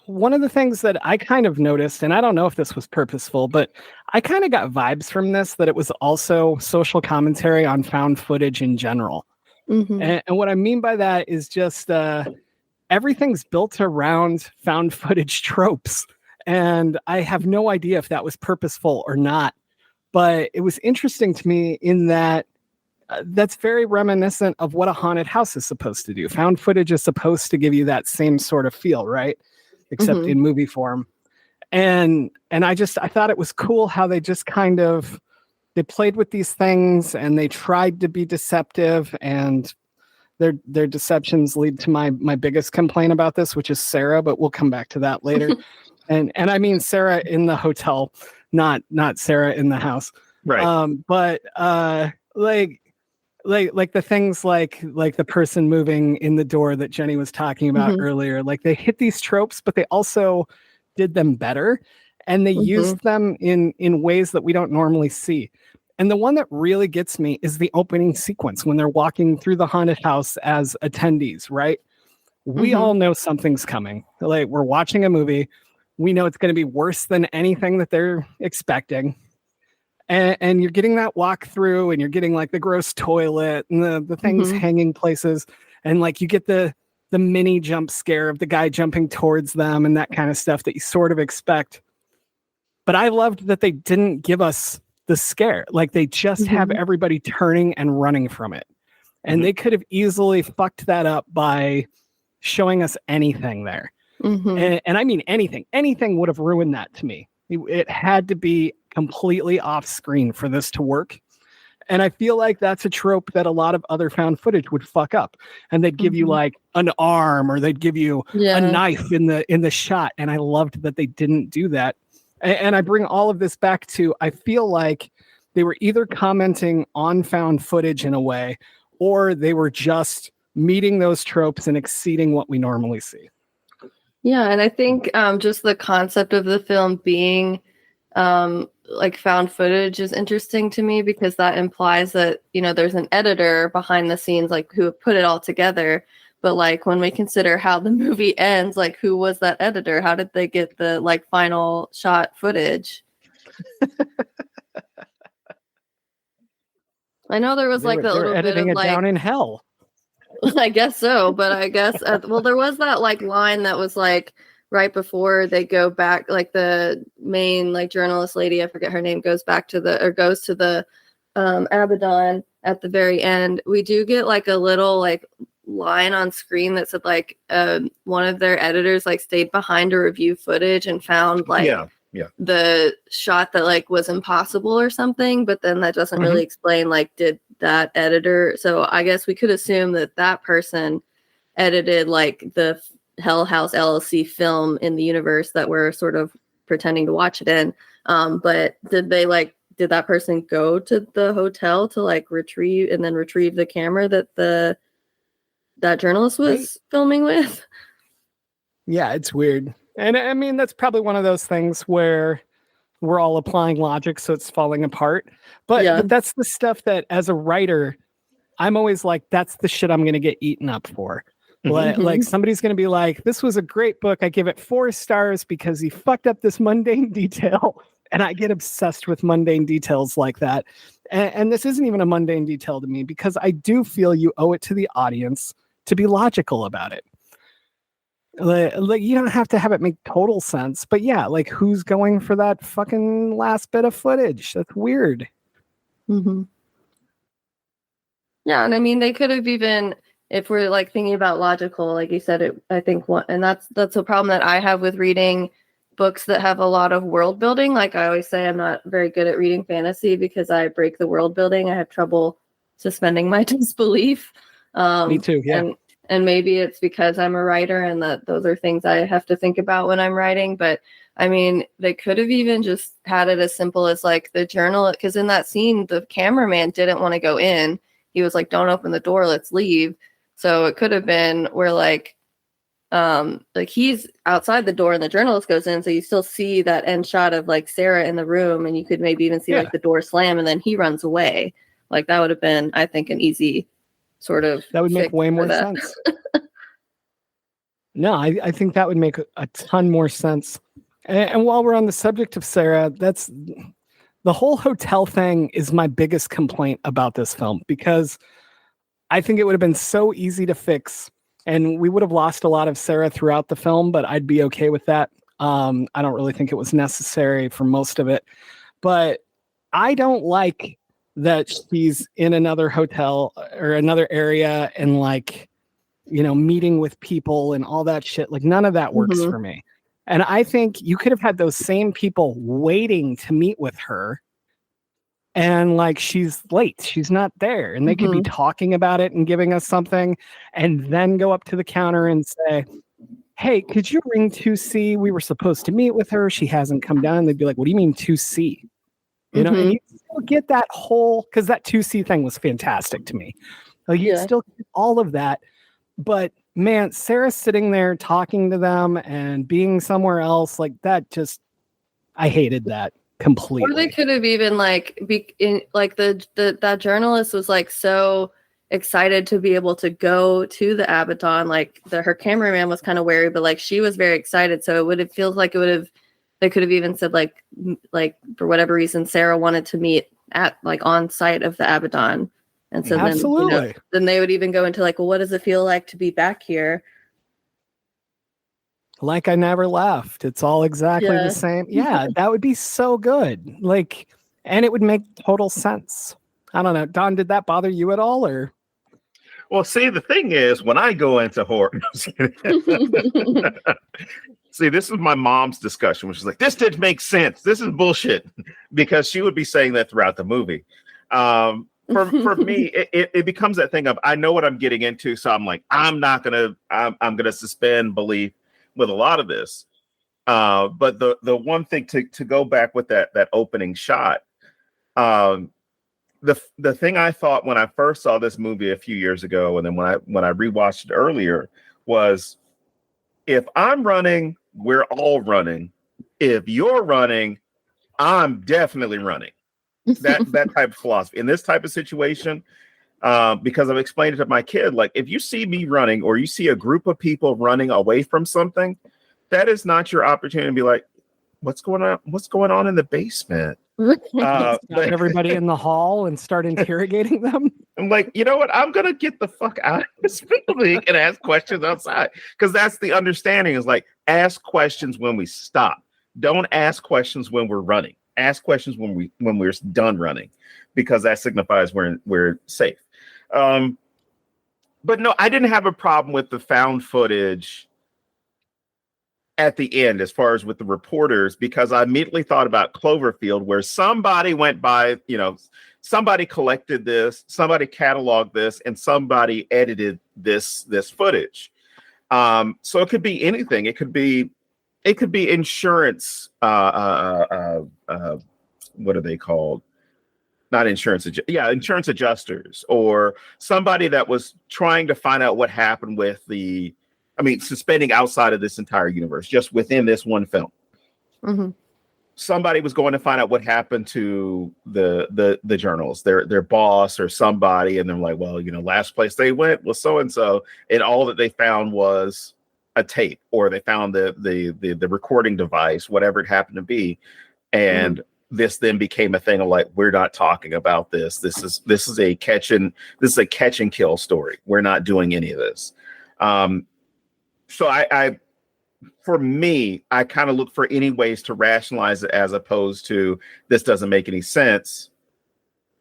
One of the things that I kind of noticed, and I don't know if this was purposeful, but I kind of got vibes from this, that it was also social commentary on found footage in general. Mm-hmm. And what I mean by that is just everything's built around found footage tropes. And I have no idea if that was purposeful or not. But it was interesting to me in that that's very reminiscent of what a haunted house is supposed to do. Found footage is supposed to give you that same sort of feel, right? Except in movie form. And I thought it was cool how they just kind of, they played with these things and they tried to be deceptive, and their deceptions lead to my biggest complaint about this, which is Sarah, but we'll come back to that later. And I mean Sarah in the hotel, not Sarah in the house. Right. But like like the things like the person moving in the door that Jenny was talking about earlier. Like they hit these tropes, but they also did them better, and they used them in ways that we don't normally see. And the one that really gets me is the opening sequence when they're walking through the haunted house as attendees, right? We all know something's coming. Like we're watching a movie. We know it's going to be worse than anything that they're expecting. And you're getting that walk through, and you're getting like the gross toilet and the things hanging places. And like you get the mini jump scare of the guy jumping towards them and that kind of stuff that you sort of expect. But I loved that they didn't give us the scare. Like they just have everybody turning and running from it. And they could have easily fucked that up by showing us anything there. And I mean anything. Anything would have ruined that to me. It had to be completely off screen for this to work. And I feel like that's a trope that a lot of other found footage would fuck up. And they'd give you like an arm, or they'd give you a knife in the shot. And I loved that they didn't do that. And I bring all of this back to, I feel like they were either commenting on found footage in a way, or they were just meeting those tropes and exceeding what we normally see. Yeah, and I think just the concept of the film being like found footage is interesting to me, because that implies that, you know, there's an editor behind the scenes, like who put it all together. But like when we consider how the movie ends, like who was that editor? How did they get the like final shot footage? I know there was like a little bit of editing it like down in hell. I guess so, but I guess well, there was that like line that was like right before they go back, like the main like journalist lady, I forget her name, goes to the Abaddon at the very end. We do get like a little like line on screen that said like one of their editors like stayed behind to review footage and found like the shot that like was impossible or something, but then that doesn't really explain like did that editor. So I guess we could assume that that person edited like the Hell House LLC film in the universe that we're sort of pretending to watch it in. But did that person go to the hotel to like retrieve the camera that that journalist was filming with? Yeah, it's weird. And I mean, that's probably one of those things where we're all applying logic, so it's falling apart. But that's the stuff that as a writer, I'm always like, that's the shit I'm going to get eaten up for. Like somebody's going to be like, this was a great book. I give it 4 stars because he fucked up this mundane detail. And I get obsessed with mundane details like that. And this isn't even a mundane detail to me, because I do feel you owe it to the audience to be logical about it. Like you don't have to have it make total sense, but yeah, like who's going for that fucking last bit of footage? That's weird. Yeah, and I mean, they could have even, if we're like thinking about logical, like you said, I think and that's a problem that I have with reading books that have a lot of world building. Like I always say, I'm not very good at reading fantasy because I break the world building. I have trouble suspending my disbelief. Me too. Yeah. And maybe it's because I'm a writer and that those are things I have to think about when I'm writing. But I mean, they could have even just had it as simple as like the journal, because in that scene, the cameraman didn't want to go in. He was like, don't open the door, let's leave. So it could have been where like he's outside the door and the journalist goes in. So you still see that end shot of like Sarah in the room, and you could maybe even see like the door slam and then he runs away. Like that would have been, I think, an easy sort of, that would make way more sense. No, I think that would make a ton more sense. And while we're on the subject of Sarah, that's the whole hotel thing is my biggest complaint about this film, because I think it would have been so easy to fix, and we would have lost a lot of Sarah throughout the film, but I'd be okay with that. I don't really think it was necessary for most of it, but I don't like that she's in another hotel or another area and like, you know, meeting with people and all that shit. Like none of that works for me. And I think you could have had those same people waiting to meet with her, and like she's late, she's not there, and they could be talking about it and giving us something, and then go up to the counter and say, hey, could you ring 2C? We were supposed to meet with her. She hasn't come down. They'd be like, what do you mean 2C? You know, and still get that whole, because that 2C thing was fantastic to me. Like you still get all of that, but man, Sarah sitting there talking to them and being somewhere else like that, just I hated that completely. Or they could have even like that journalist was like so excited to be able to go to the Abaddon. Like her cameraman was kind of wary, but like she was very excited. So it feels like they could have even said like for whatever reason Sarah wanted to meet at like on site of the Abaddon. And so absolutely. Then they would even go into like, well, what does it feel like to be back here? Like I never left. It's all exactly the same. Yeah, that would be so good. Like, and it would make total sense. I don't know. Don, did that bother you at all, or? Well, see, the thing is, when I go into horror, see, this is my mom's discussion, which is like, this didn't make sense. This is bullshit, because she would be saying that throughout the movie. For me, it becomes that thing of, I know what I'm getting into, so I'm like, I'm gonna suspend belief with a lot of this. But the one thing to go back with that opening shot, the thing I thought when I first saw this movie a few years ago, and then when I rewatched it earlier, was if I'm running, we're all running. If you're running, I'm definitely running. That type of philosophy in this type of situation, because I've explained it to my kid, like if you see me running or you see a group of people running away from something, that is not your opportunity to be like, what's going on in the basement? Stop everybody in the hall and start interrogating them. I'm like, you know what? I'm gonna get the fuck out of this building and ask questions outside, because that's the understanding, is like, ask questions when we stop. Don't ask questions when we're running. Ask questions when we're done running, because that signifies we're safe. But no, I didn't have a problem with the found footage at the end, as far as with the reporters, because I immediately thought about Cloverfield, where somebody went by, somebody collected this, somebody cataloged this, and somebody edited this footage. So it could be anything. It could be insurance. What are they called? Not insurance. Insurance adjusters, or somebody that was trying to find out what happened with suspending outside of this entire universe, just within this one film. Mm-hmm. Somebody was going to find out what happened to the journalists, their boss or somebody, and they're like, well, last place they went was so and so, and all that they found was a tape, or they found the recording device, whatever it happened to be, and this then became a thing of like, we're not talking about this. This is a catch and kill story. We're not doing any of this. So for me, I kind of look for any ways to rationalize it, as opposed to, this doesn't make any sense.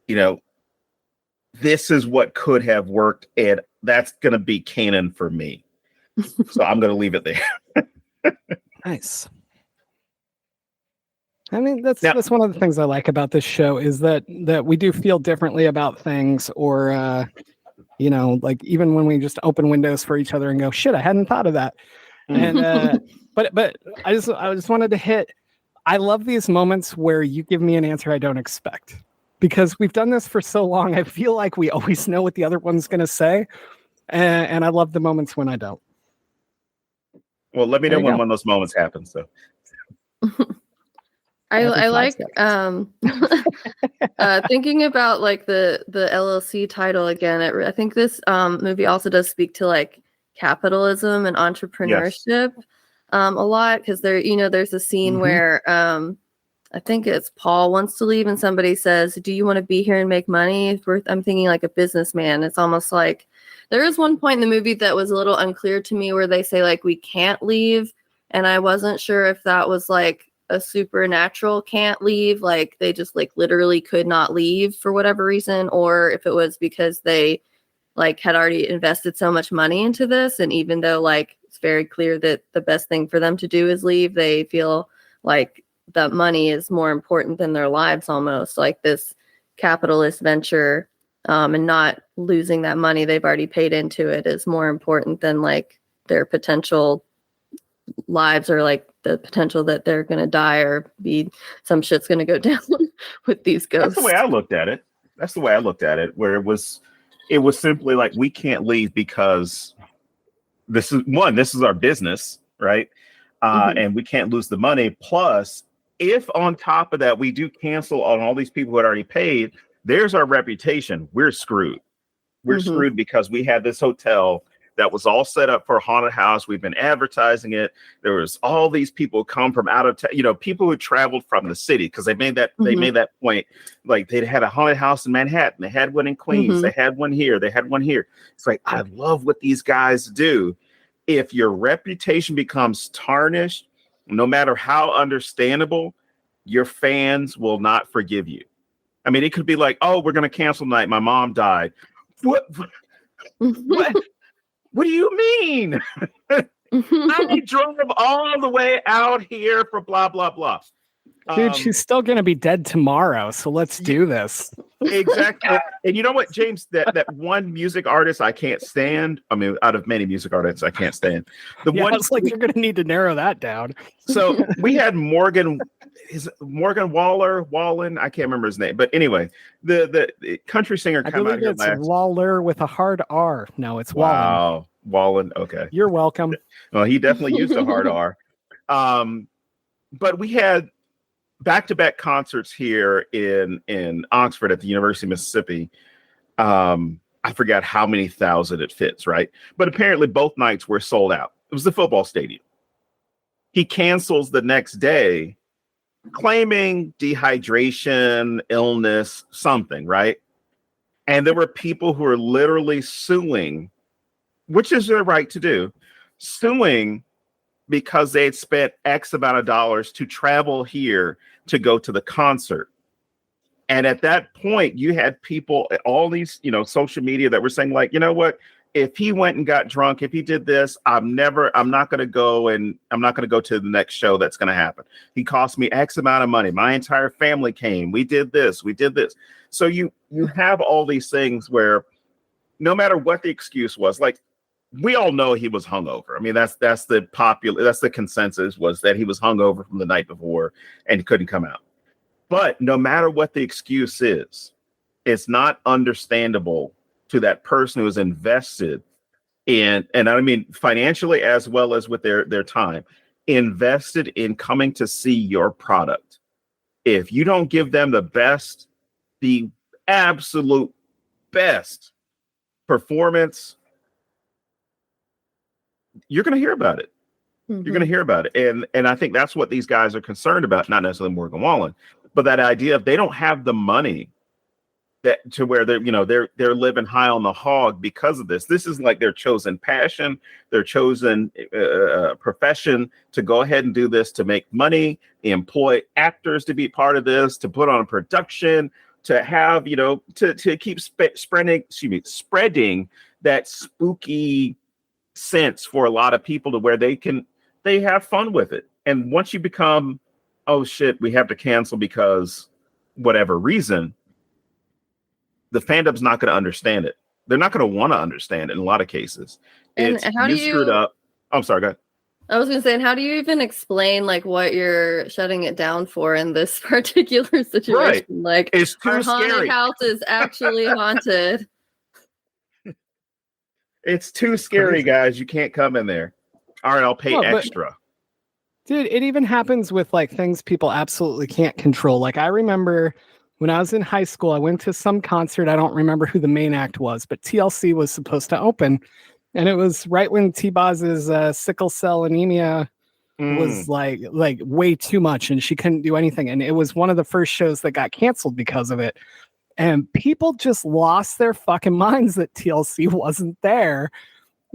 This is what could have worked, and that's going to be canon for me. So I'm going to leave it there. Nice. I mean, that's one of the things I like about this show, is that we do feel differently about things, or like even when we just open windows for each other and go, shit, I hadn't thought of that. And but I just wanted to hit, I love these moments where you give me an answer I don't expect, because we've done this for so long. I feel like we always know what the other one's going to say, and I love the moments when I don't. Well, let me know when one of those moments happens. So I like thinking about like the LLC title again. I think this movie also does speak to like capitalism and entrepreneurship a lot, because there's a scene where I think it's Paul wants to leave and somebody says, do you want to be here and make money? I'm thinking like a businessman. It's almost like there is one point in the movie that was a little unclear to me, where they say like, we can't leave, and I wasn't sure if that was like a supernatural can't leave, like they just like literally could not leave for whatever reason, or if it was because they like had already invested so much money into this, and even though like it's very clear that the best thing for them to do is leave, they feel like that money is more important than their lives, almost like this capitalist venture, and not losing that money they've already paid into it is more important than like their potential lives, or like the potential that they're going to die or be some shit's going to go down. with these ghosts. That's the way I looked at it. Where it was simply like, we can't leave because this is our business, right? And we can't lose the money. Plus, if on top of that we do cancel on all these people who had already paid, there's our reputation. We're screwed. We're screwed because we had this hotel that was all set up for a haunted house. We've been advertising it. There was all these people come from out of town, people who traveled from the city, because they made that point. Like, they had a haunted house in Manhattan. They had one in Queens. They had one here. They had one here. It's like, I love what these guys do. If your reputation becomes tarnished, no matter how understandable, your fans will not forgive you. I mean, it could be like, oh, we're going to cancel tonight. My mom died. What? What do you mean? I drove all the way out here for blah, blah, blah. Dude, she's still going to be dead tomorrow, so let's do this. Exactly. And you know what, James? That one music artist I can't stand. I mean, out of many music artists I can't stand. It's like you're going to need to narrow that down. So we had Morgan Wallen. I can't remember his name, but anyway, the country singer come out here last. Waller with a hard R. No, it's Wallen. Wow, Wallen. Okay, you're welcome. Well, he definitely used a hard R. But we had back-to-back concerts here in Oxford at the University of Mississippi. I forgot how many thousand it fits, right? But apparently both nights were sold out. It was the football stadium. He cancels the next day, claiming dehydration, illness, something, right? And there were people who were literally suing, which is their right to do, suing because they had spent X amount of dollars to travel here to go to the concert. And at that point, you had people, all these, social media that were saying, like, you know what? If he went and got drunk, if he did this, I'm not going to go to the next show that's going to happen. He cost me X amount of money. My entire family came. We did this. So you have all these things where no matter what the excuse was, like, we all know he was hungover. I mean, that's the consensus, was that he was hungover from the night before and couldn't come out. But no matter what the excuse is, it's not understandable to that person who is invested in, and I mean financially as well as with their time, invested in coming to see your product. If you don't give them the absolute best performance, you're going to hear about it. You're going to hear about it. And I think that's what these guys are concerned about, not necessarily Morgan Wallen, but that idea of they don't have the money that to where they're living high on the hog because of this. This is like their chosen passion, their chosen profession to go ahead and do this, to make money, employ actors to be part of this, to put on a production, to have, to keep spreading that spooky sense for a lot of people to where they have fun with it. And once you become, oh shit, we have to cancel because whatever reason, the fandom's not going to understand it. They're not going to want to understand it in a lot of cases. And how do you screwed up? I'm sorry, go ahead. I was going to say, and how do you even explain like what you're shutting it down for in this particular situation? Right. Like, it's too our scary. haunted house is actually haunted. It's too scary, guys. You can't come in there. All right, I'll pay extra. Dude, it even happens with like things people absolutely can't control. Like, I remember when I was in high school, I went to some concert. I don't remember who the main act was, but TLC was supposed to open. And it was right when T-Boz's sickle cell anemia was like way too much, and she couldn't do anything. And it was one of the first shows that got canceled because of it. And people just lost their fucking minds that TLC wasn't there.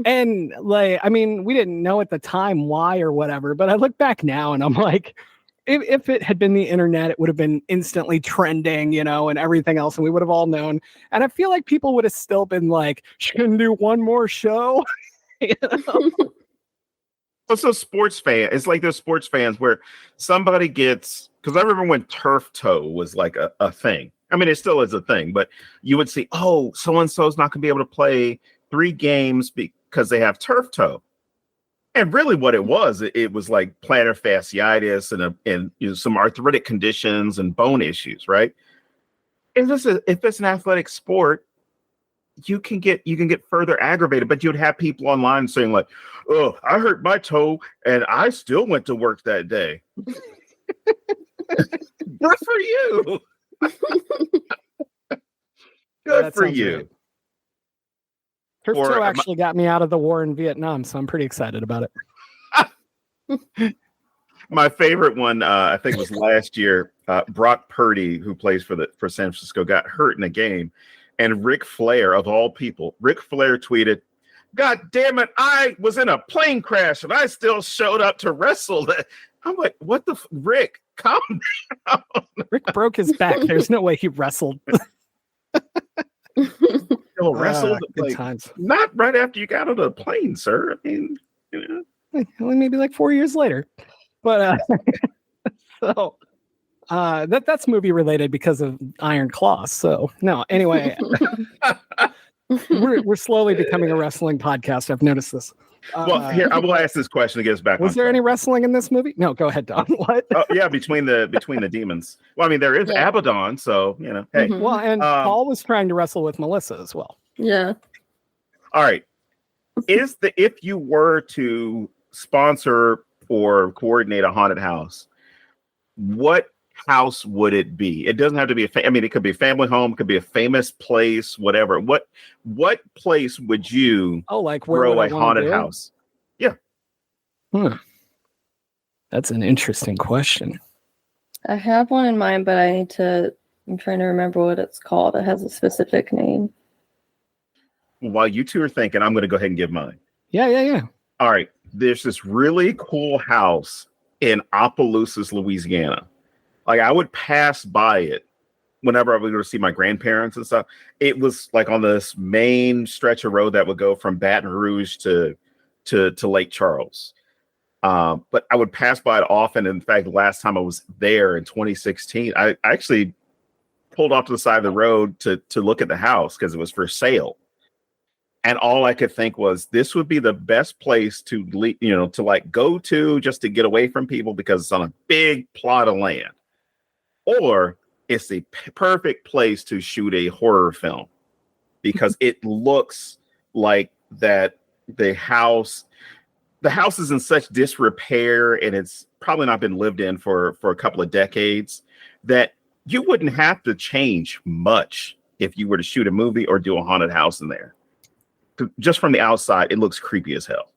And like, I mean, we didn't know at the time why or whatever, but I look back now and I'm like, if it had been the internet, it would have been instantly trending, and everything else, and we would have all known. And I feel like people would have still been like, shouldn't do one more show. Also, sports fan. It's like those sports fans where somebody gets, because I remember when turf toe was like a thing. I mean, it still is a thing, but you would see, oh, so-and-so's not going to be able to play 3 games because they have turf toe. And really, what it was, it was like plantar fasciitis and some arthritic conditions and bone issues, right? If it's an athletic sport, you can get further aggravated. But you'd have people online saying like, "Oh, I hurt my toe and I still went to work that day." Good for you. Good for you. Right. Turf toe actually got me out of the war in Vietnam, so I'm pretty excited about it. My favorite one, I think, was last year. Brock Purdy, who plays for San Francisco, got hurt in a game, and Ric Flair, of all people, Ric Flair tweeted, "God damn it! I was in a plane crash and I still showed up to wrestle." I'm like, "What the Rick? Calm down." Rick broke his back. There's no way he wrestled. Still wrestled, good times. Not right after you got on the plane, sir. I mean, maybe like 4 years later. But so that's movie related because of Iron Claw. So no, anyway, we're slowly becoming a wrestling podcast. I've noticed this. Well, here I will ask this question to get us back. Was there any wrestling in this movie? No, go ahead, Don. What? Oh yeah, between the demons. Well, I mean, there is Abaddon, so hey. Mm-hmm. Well, and Paul was trying to wrestle with Melissa as well. Yeah. All right. If you were to sponsor or coordinate a haunted house, what house would it be? It doesn't have to be it could be a family home, it could be a famous place, whatever. What place would you grow a haunted house? Yeah. That's an interesting question. I have one in mind, but I'm trying to remember what it's called. It has a specific name. While you two are thinking, I'm going to go ahead and give mine. Yeah. All right. There's this really cool house in Opelousas, Louisiana. Like, I would pass by it whenever I would go to see my grandparents and stuff. It was like on this main stretch of road that would go from Baton Rouge to Lake Charles. But I would pass by it often. In fact, the last time I was there in 2016, I actually pulled off to the side of the road to look at the house because it was for sale. And all I could think was, this would be the best place to go to just to get away from people because it's on a big plot of land. Or it's the perfect place to shoot a horror film because it looks like that the house is in such disrepair and it's probably not been lived in for a couple of decades that you wouldn't have to change much if you were to shoot a movie or do a haunted house in there. Just from the outside, it looks creepy as hell.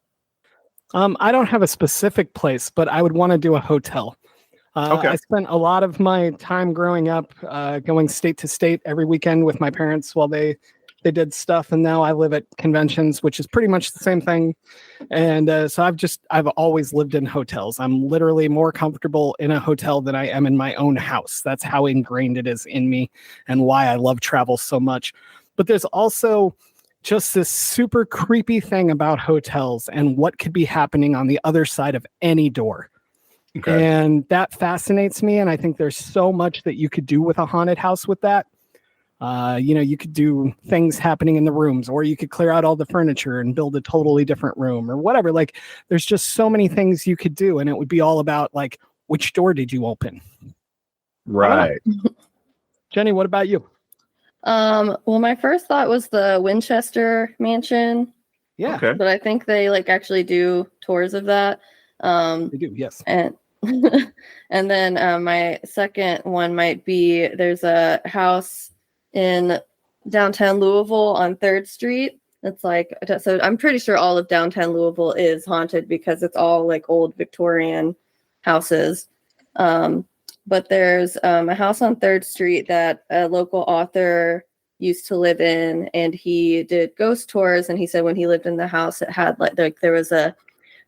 I don't have a specific place, but I would want to do a hotel. Okay. I spent a lot of my time growing up going state to state every weekend with my parents while they did stuff. And now I live at conventions, which is pretty much the same thing. And so I've always lived in hotels. I'm literally more comfortable in a hotel than I am in my own house. That's how ingrained it is in me and why I love travel so much. But there's also just this super creepy thing about hotels and what could be happening on the other side of any door. Okay. And that fascinates me. And I think there's so much that you could do with a haunted house with that. You could do things happening in the rooms, or you could clear out all the furniture and build a totally different room or whatever. Like, there's just so many things you could do. And it would be all about, like, which door did you open? Right. Jenny, what about you? Well, my first thought was the Winchester Mansion. Yeah. Okay. But I think they actually do tours of that. They do, yes. And and then my second one might be, there's a house in downtown Louisville on 3rd Street. It's so I'm pretty sure all of downtown Louisville is haunted because it's all old Victorian houses. But there's a house on 3rd Street that a local author used to live in, and he did ghost tours. And he said when he lived in the house, it had there was a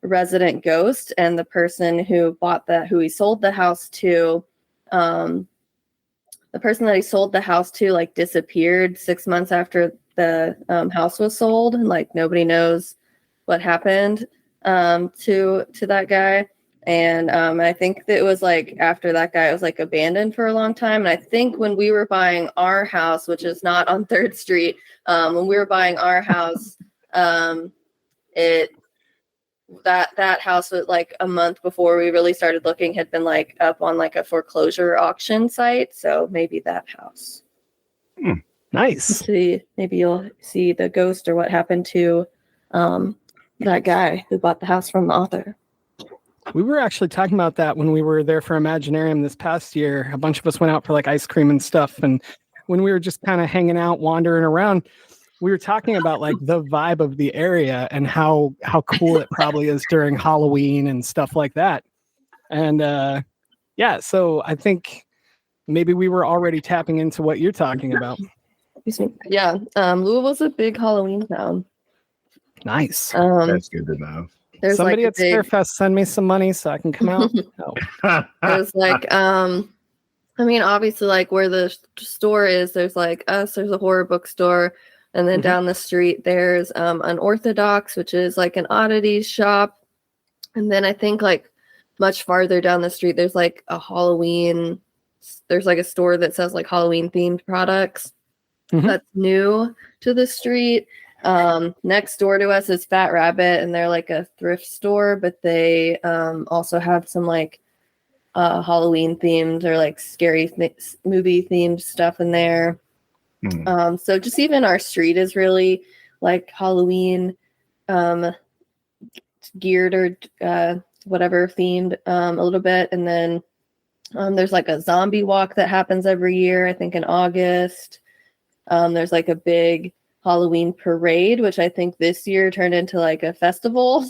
resident ghost, and the person who he sold the house to, the person that he sold the house to disappeared 6 months after the house was sold, and nobody knows what happened to that guy. And I think that it was after that guy, it was abandoned for a long time. And I think when we were buying our house, which is not on 3rd Street, when we were buying our house, that house was like a month before we really started looking had been like up on like a foreclosure auction site. So maybe that house. Nice. Maybe you'll see the ghost or what happened to that guy who bought the house from the author. We were actually talking about that when we were there for Imaginarium this past year. A bunch of us went out for like ice cream and stuff. And when we were just kind of hanging out, wandering around, we were talking about like the vibe of the area and how cool it probably is during Halloween and stuff like that. And yeah, so I think maybe we were already tapping into what you're talking about. Yeah, Louisville's a big Halloween town. Nice. That's good to know. There's somebody like at Starefest send me some money so I can come out. There's like I mean, obviously, like where the store is, there's like us, there's a horror bookstore, and then down the street there's Unorthodox, which is like an oddities shop, and then I think like much farther down the street there's like a Halloween. There's like a store that sells like Halloween themed products. That's new to the street. Next door to us is Fat Rabbit, and they're like a thrift store, but they also have some like Halloween themed or like scary movie themed stuff in there. So just even our street is really like Halloween geared or whatever themed a little bit. And then there's like a zombie walk that happens every year, I think in August. There's like a big Halloween parade, which I think this year turned into like a festival.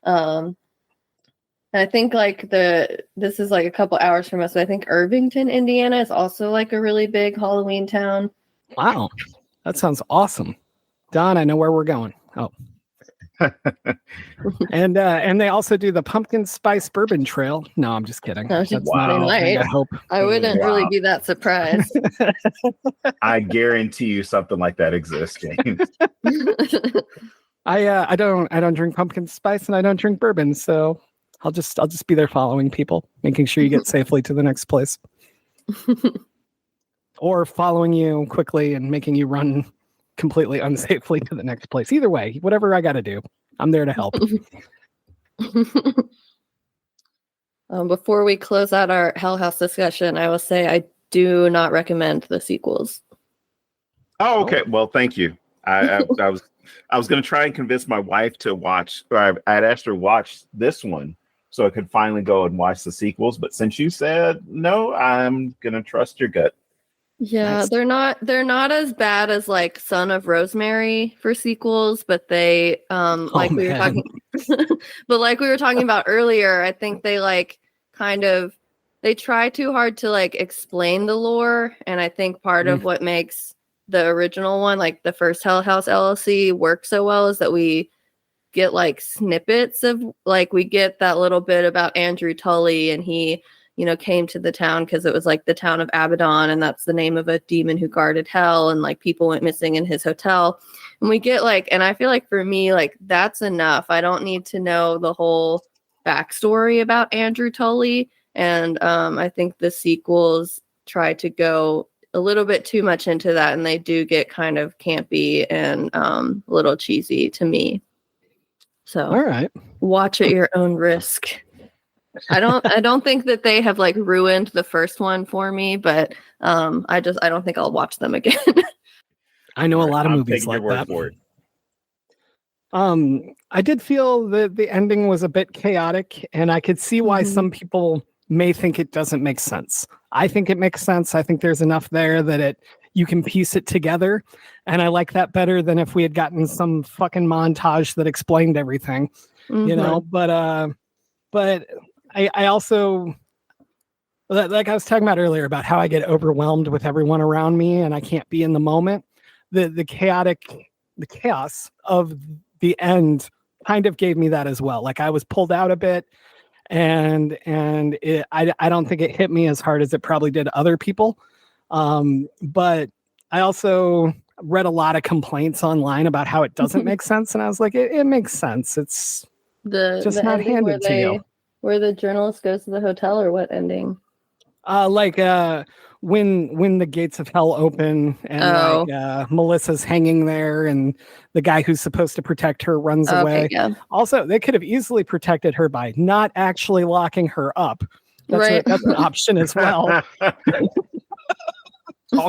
And I think like this is like a couple hours from us, but I think Irvington, Indiana is also like a really big Halloween town. Wow. That sounds awesome. Don, I know where we're going. Oh. and they also do the pumpkin spice bourbon trail. No, I'm just kidding. That's not I hope. I wouldn't really be that surprised. I guarantee you something like that exists, James. I don't drink pumpkin spice and I don't drink bourbon, so I'll just be there following people, making sure you get safely to the next place. Or following you quickly and making you run completely unsafely to the next place. Either way, whatever I got to do, I'm there to help. Before we close out our Hell House discussion, I will say I do not recommend the sequels. Oh, okay. Well, thank you. I was going to try and convince my wife to watch. Or I'd asked her to watch this one so I could finally go and watch the sequels. But since you said no, I'm going to trust your gut. Yeah, nice. They're not as bad as like Son of Rosemary for sequels, but they like we were talking but like we were talking about earlier, I think they like they try too hard to like explain the lore, and I think part of what makes the original one, like the first Hell House LLC, work so well is that we get like snippets of like we get that little bit about Andrew Tully, and he came to the town because it was like the town of Abaddon, and that's the name of a demon who guarded hell, and like people went missing in his hotel. And we get like, and I feel like for me, like that's enough. I don't need to know the whole backstory about Andrew Tully. And I think the sequels try to go a little bit too much into that, and they do get kind of campy and a little cheesy to me. So all right, watch at your own risk. I don't think that they have like ruined the first one for me, but I don't think I'll watch them again. I know a lot of movies like that. For it. I did feel that the ending was a bit chaotic, and I could see why some people may think it doesn't make sense. I think it makes sense. I think there's enough there that you can piece it together, and I like that better than if we had gotten some fucking montage that explained everything, but I also, like I was talking about earlier about how I get overwhelmed with everyone around me and I can't be in the moment. The chaos of the end kind of gave me that as well. Like I was pulled out a bit, and I don't think it hit me as hard as it probably did other people. But I also read a lot of complaints online about how it doesn't make sense, and I was like, it makes sense. It's just not handed to you. Where the journalist goes to the hotel, or what ending? when the gates of hell open and Melissa's hanging there and the guy who's supposed to protect her runs away. Yeah. Also, they could have easily protected her by not actually locking her up. That's an option as well.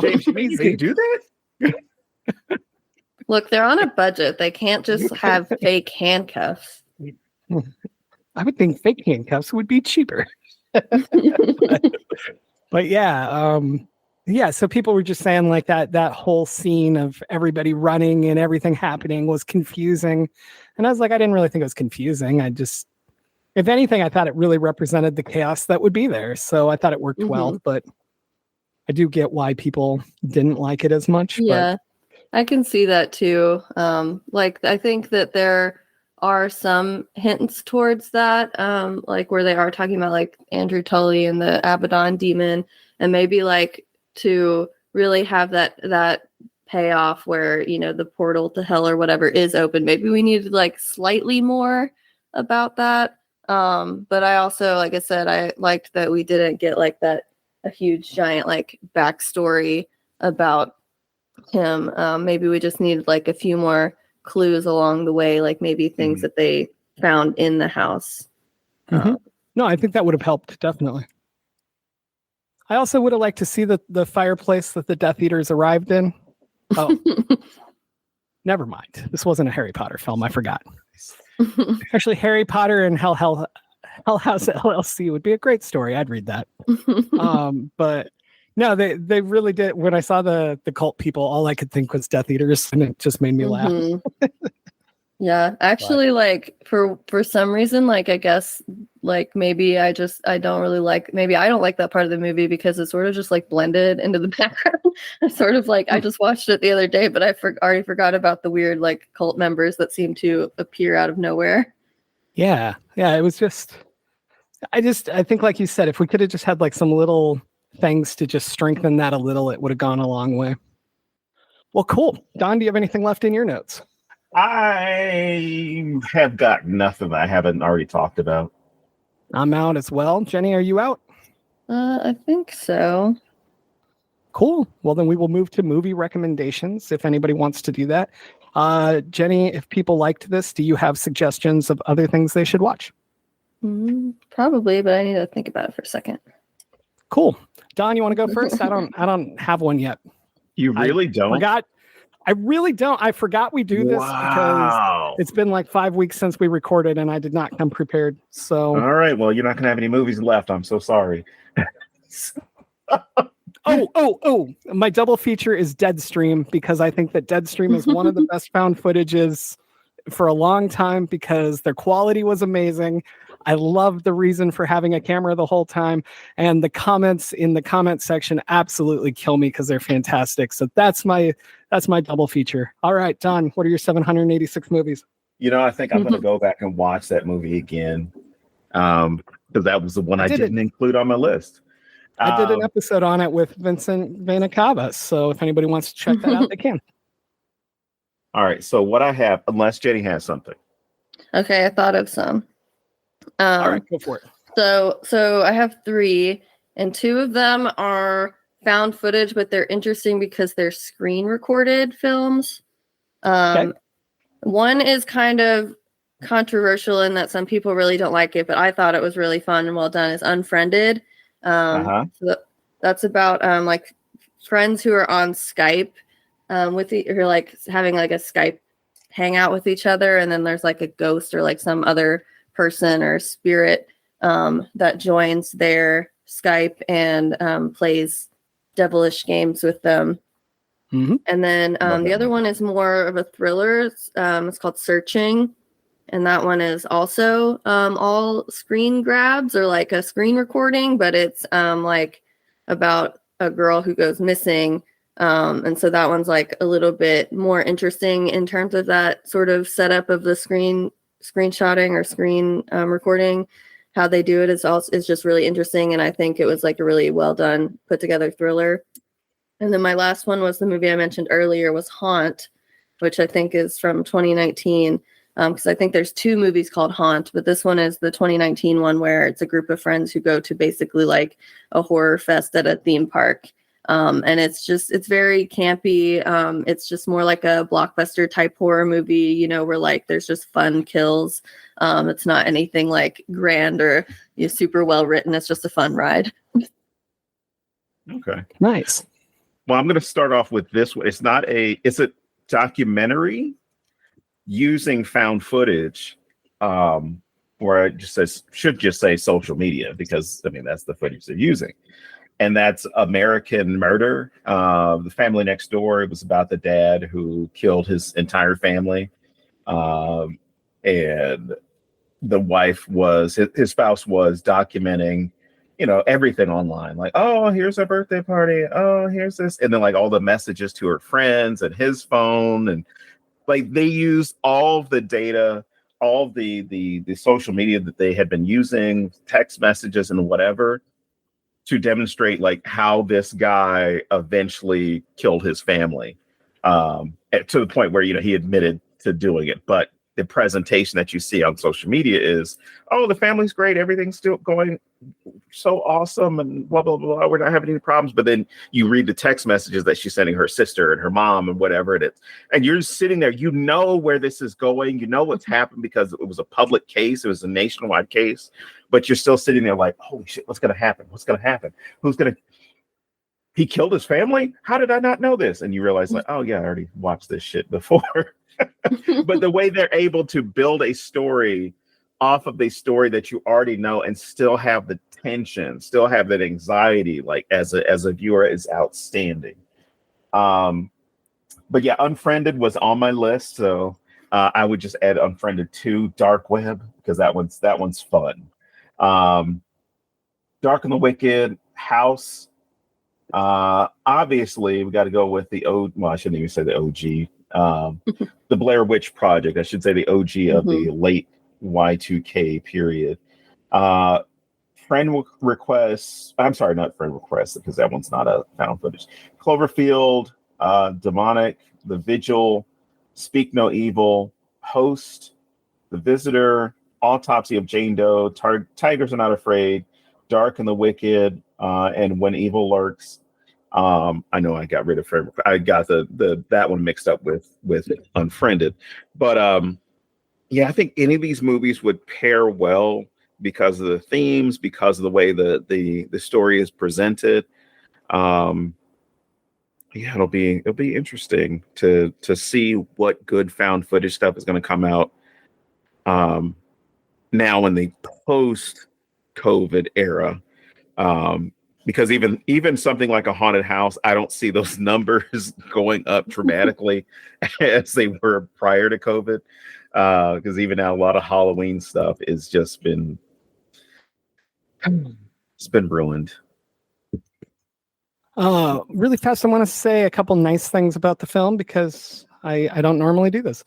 James, you can do that? Look, they're on a budget. They can't just have fake handcuffs. I would think fake handcuffs would be cheaper. But yeah, so people were just saying like that whole scene of everybody running and everything happening was confusing. And I was like, I didn't really think it was confusing. If anything, I thought it really represented the chaos that would be there. So I thought it worked well, but I do get why people didn't like it as much. Yeah, I can see that too. I think that there are some hints towards that, like where they are talking about like Andrew Tully and the Abaddon demon, and maybe like to really have that payoff where, you know, the portal to hell or whatever is open. Maybe we needed like slightly more about that. But I also, like I said, I liked that we didn't get like a huge giant like backstory about him. Maybe we just needed like a few more clues along the way, like maybe things that they found in the house. No, I think that would have helped, definitely. I also would have liked to see the fireplace that the Death Eaters arrived in. Oh, never mind. This wasn't a Harry Potter film. I forgot. Actually, Harry Potter and Hell House LLC would be a great story. I'd read that. But no, they really did. When I saw the cult people, all I could think was Death Eaters, and it just made me laugh. Yeah, actually, like for some reason, like I guess, like maybe I don't really like. Maybe I don't like that part of the movie because it's sort of just like blended into the background. I'm sort of like I just watched it the other day, but I already forgot about the weird like cult members that seem to appear out of nowhere. Yeah, it was just. I think, like you said, if we could have just had like some little things to just strengthen that a little, it would have gone a long way. Well, cool. Don, do you have anything left in your notes? I have got nothing I haven't already talked about. I'm out as well. Jenny, are you out? I think so. Cool. Well, then we will move to movie recommendations if anybody wants to do that. Jenny, if people liked this, do you have suggestions of other things they should watch? Probably, but I need to think about it for a second. Cool. Don, you want to go first? I don't have one yet. You really don't? I really don't. I forgot we do this because it's been like 5 weeks since we recorded and I did not come prepared. So all right. Well, you're not going to have any movies left. I'm so sorry. Oh, my double feature is Deadstream because I think that Deadstream is one of the best found footages for a long time because their quality was amazing. I love the reason for having a camera the whole time, and the comments in the comment section absolutely kill me because they're fantastic. So that's my double feature. All right, Don, what are your 786 movies? You know, I think I'm going to go back and watch that movie again because that was the one I didn't include on my list. I did an episode on it with Vincent Vanacavas, so if anybody wants to check that out, they can. All right, so what I have, unless Jenny has something. Okay, I thought of some. All right, go for it. So I have 3, and 2 of them are found footage, but they're interesting because they're screen recorded films. Okay. One is kind of controversial in that some people really don't like it, but I thought it was really fun and well done. Is Unfriended. So that's about like friends who are on Skype who are like having like a Skype hangout with each other, and then there's like a ghost or like some other person or spirit that joins their Skype and plays devilish games with them. And then the other one is more of a thriller. It's called Searching, and that one is also all screen grabs or like a screen recording, but it's like about a girl who goes missing. And so that one's like a little bit more interesting in terms of that sort of setup of the screenshotting or screen recording. How they do it is just really interesting, and I think it was like a really well done, put together thriller. And then my last one was the movie I mentioned earlier, was Haunt, which I think is from 2019. Because I think there's 2 movies called Haunt, but this one is the 2019 one where it's a group of friends who go to basically like a horror fest at a theme park. And it's very campy. It's just more like a blockbuster type horror movie, where like there's just fun kills. It's not anything like grand or super well written. It's just a fun ride. Okay. Nice. Well, I'm going to start off with this one. It's a documentary using found footage, where it should just say social media, because I mean, that's the footage they're using. And that's American Murder. The Family Next Door. It was about the dad who killed his entire family. And the wife his spouse was documenting, everything online. Like, oh, here's a birthday party. Oh, here's this. And then like all the messages to her friends and his phone. And like they used all of the data, all of the social media that they had been using, text messages and whatever, to demonstrate like how this guy eventually killed his family, to the point where, he admitted to doing it. But the presentation that you see on social media is, oh, the family's great. Everything's still going so awesome and blah, blah, blah. We're not having any problems. But then you read the text messages that she's sending her sister and her mom and whatever it is. And you're sitting there, where this is going, what's happened, because it was a public case. It was a nationwide case. But you're still sitting there like, holy shit, what's going to happen? What's going to happen? He killed his family? How did I not know this? And you realize like, oh yeah, I already watched this shit before. But the way they're able to build a story off of the story that you already know and still have the tension, still have that anxiety, like as a viewer, is outstanding. But yeah, Unfriended was on my list, so I would just add Unfriended 2, Dark Web, because that one's fun. Dark and the Wicked, House. Obviously, we got to go with the I shouldn't even say the OG. The Blair Witch Project. I should say the OG of the late Y2K period. Friend Request. I'm sorry, not Friend Request, because that one's not a found footage. Cloverfield, Demonic, The Vigil, Speak No Evil, Host, The Visitor, Autopsy of Jane Doe, Tigers Are Not Afraid, Dark and the Wicked, and When Evil Lurks. I know I got rid of Friend. I got that one mixed up with Unfriended, but yeah, I think any of these movies would pair well because of the themes, because of the way the story is presented. Yeah, it'll be interesting to see what good found footage stuff is going to come out now in the post-COVID era. Because even something like a haunted house, I don't see those numbers going up dramatically as they were prior to COVID. Because even now, a lot of Halloween stuff is just been ruined. Really fast, I want to say a couple nice things about the film, because I don't normally do this.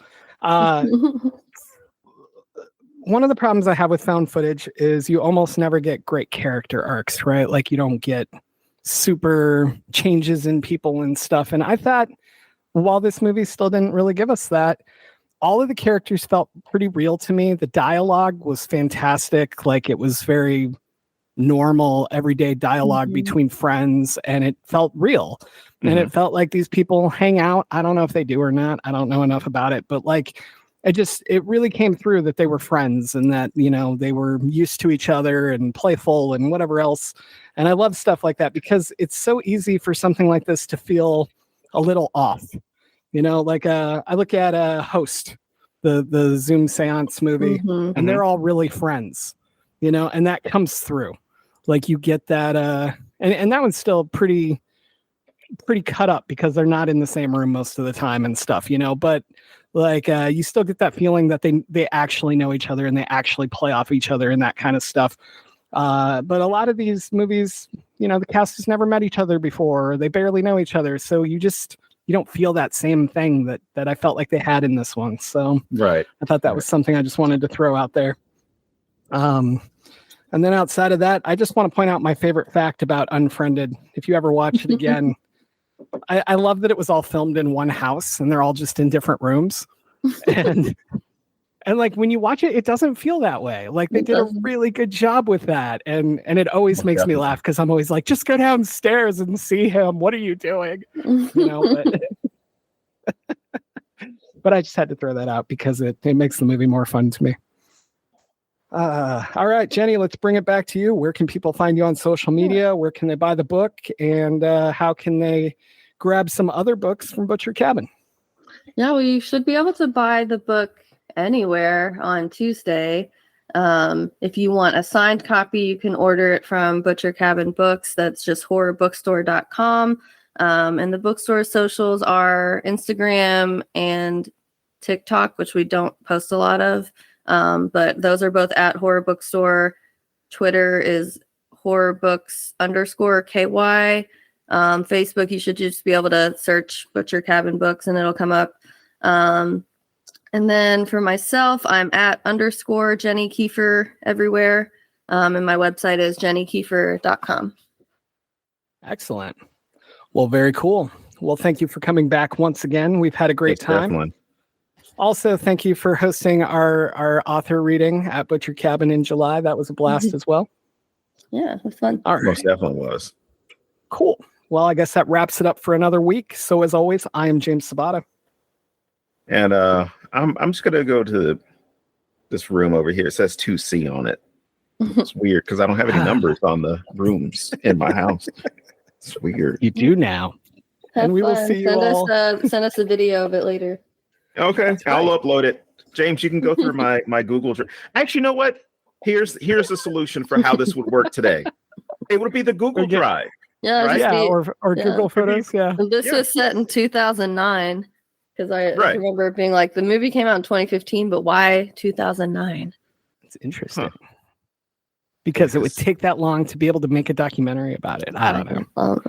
One of the problems I have with found footage is you almost never get great character arcs, right? Like you don't get super changes in people and stuff. And I thought, while this movie still didn't really give us that, all of the characters felt pretty real to me. The dialogue was fantastic. Like it was very normal, everyday dialogue between friends, and it felt real. And it felt like these people hang out. I don't know if they do or not. I don't know enough about it, but like, it really came through that they were friends and that, they were used to each other and playful and whatever else. And I love stuff like that, because it's so easy for something like this to feel a little off. Like I look at Host, the Zoom seance movie, and they're all really friends, and that comes through. Like you get that, and that one's still pretty cut up because they're not in the same room most of the time and stuff, but like you still get that feeling that they actually know each other and they actually play off each other and that kind of stuff. But a lot of these movies, the cast has never met each other before, or they barely know each other. So you don't feel that same thing that I felt like they had in this one. So right. I thought that was something I just wanted to throw out there. And then outside of that, I just want to point out my favorite fact about Unfriended. If you ever watch it again, I love that it was all filmed in one house and they're all just in different rooms. And And like when you watch it, it doesn't feel that way. Like they did a really good job with that. And it always makes me laugh because I'm always like, just go downstairs and see him. What are you doing? You know, but I just had to throw that out because it makes the movie more fun to me. All right, Jenny, let's bring it back to you. Where can people find you on social media? Where can they buy the book? And how can they grab some other books from Butcher Cabin? Yeah, well, you should be able to buy the book anywhere on Tuesday. If you want a signed copy, you can order it from Butcher Cabin Books. That's just horrorbookstore.com. And the bookstore socials are Instagram and TikTok, which we don't post a lot of. But those are both at Horror Bookstore. Twitter is horrorbooks_KY. Facebook, you should just be able to search Butcher Cabin Books and it'll come up. And then for myself, I'm at _Jenny Kiefer everywhere. And my website is jennykiefer.com. Excellent. Well, very cool. Well, thank you for coming back once again. We've had a great time. Definitely. Also, thank you for hosting our author reading at Butcher Cabin in July. That was a blast as well. Yeah, it was fun. All right. Most definitely was. Cool. Well, I guess that wraps it up for another week. So as always, I am James Sabata. And I'm just gonna go to this room over here. It says 2C on it. It's weird because I don't have any numbers on the rooms in my house. It's weird. You do now. Have and we fun. Will see you all. Send us a video of it later. Okay, I'll upload it. James, you can go through my Google. Actually, you know what? Here's the solution for how this would work today. It would be the Google Drive. Yeah, right? Or Google Photos. Yeah. And this was set in 2009 because I remember it being like the movie came out in 2015, but why 2009? It's interesting. Because it would take that long to be able to make a documentary about it. I don't know.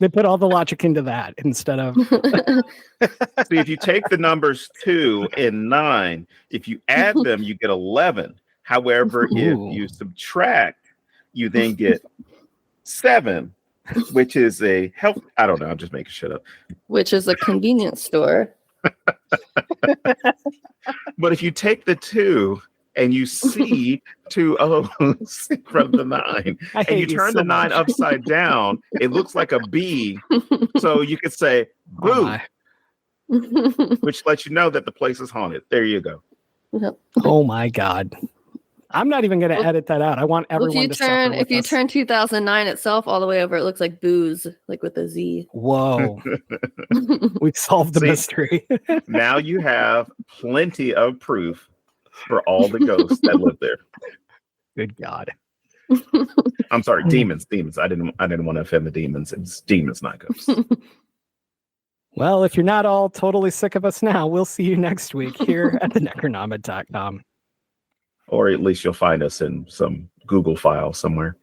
They put all the logic into that instead of. See, if you take the numbers 2 and 9, if you add them, you get 11. However, if you subtract, you then get 7, which is a health. I don't know. I'm just making shit up. Which is a convenience store. But if you take the 2 and you see 2 O's in front of the 9, and you turn the 9 upside down, it looks like a B. So you could say boo, which lets you know that the place is haunted. There you go. Oh my God. I'm not even going to edit that out. I want everyone to suffer with If you turn 2009 itself all the way over, it looks like booze, like with a Z. Whoa. We've solved the mystery. Now you have plenty of proof for all the ghosts that live there. Good God. I'm sorry, demons. I didn't want to offend the demons. It's demons, not ghosts. Well, if you're not all totally sick of us now, we'll see you next week here at thenecronomid.com. Or at least you'll find us in some Google file somewhere.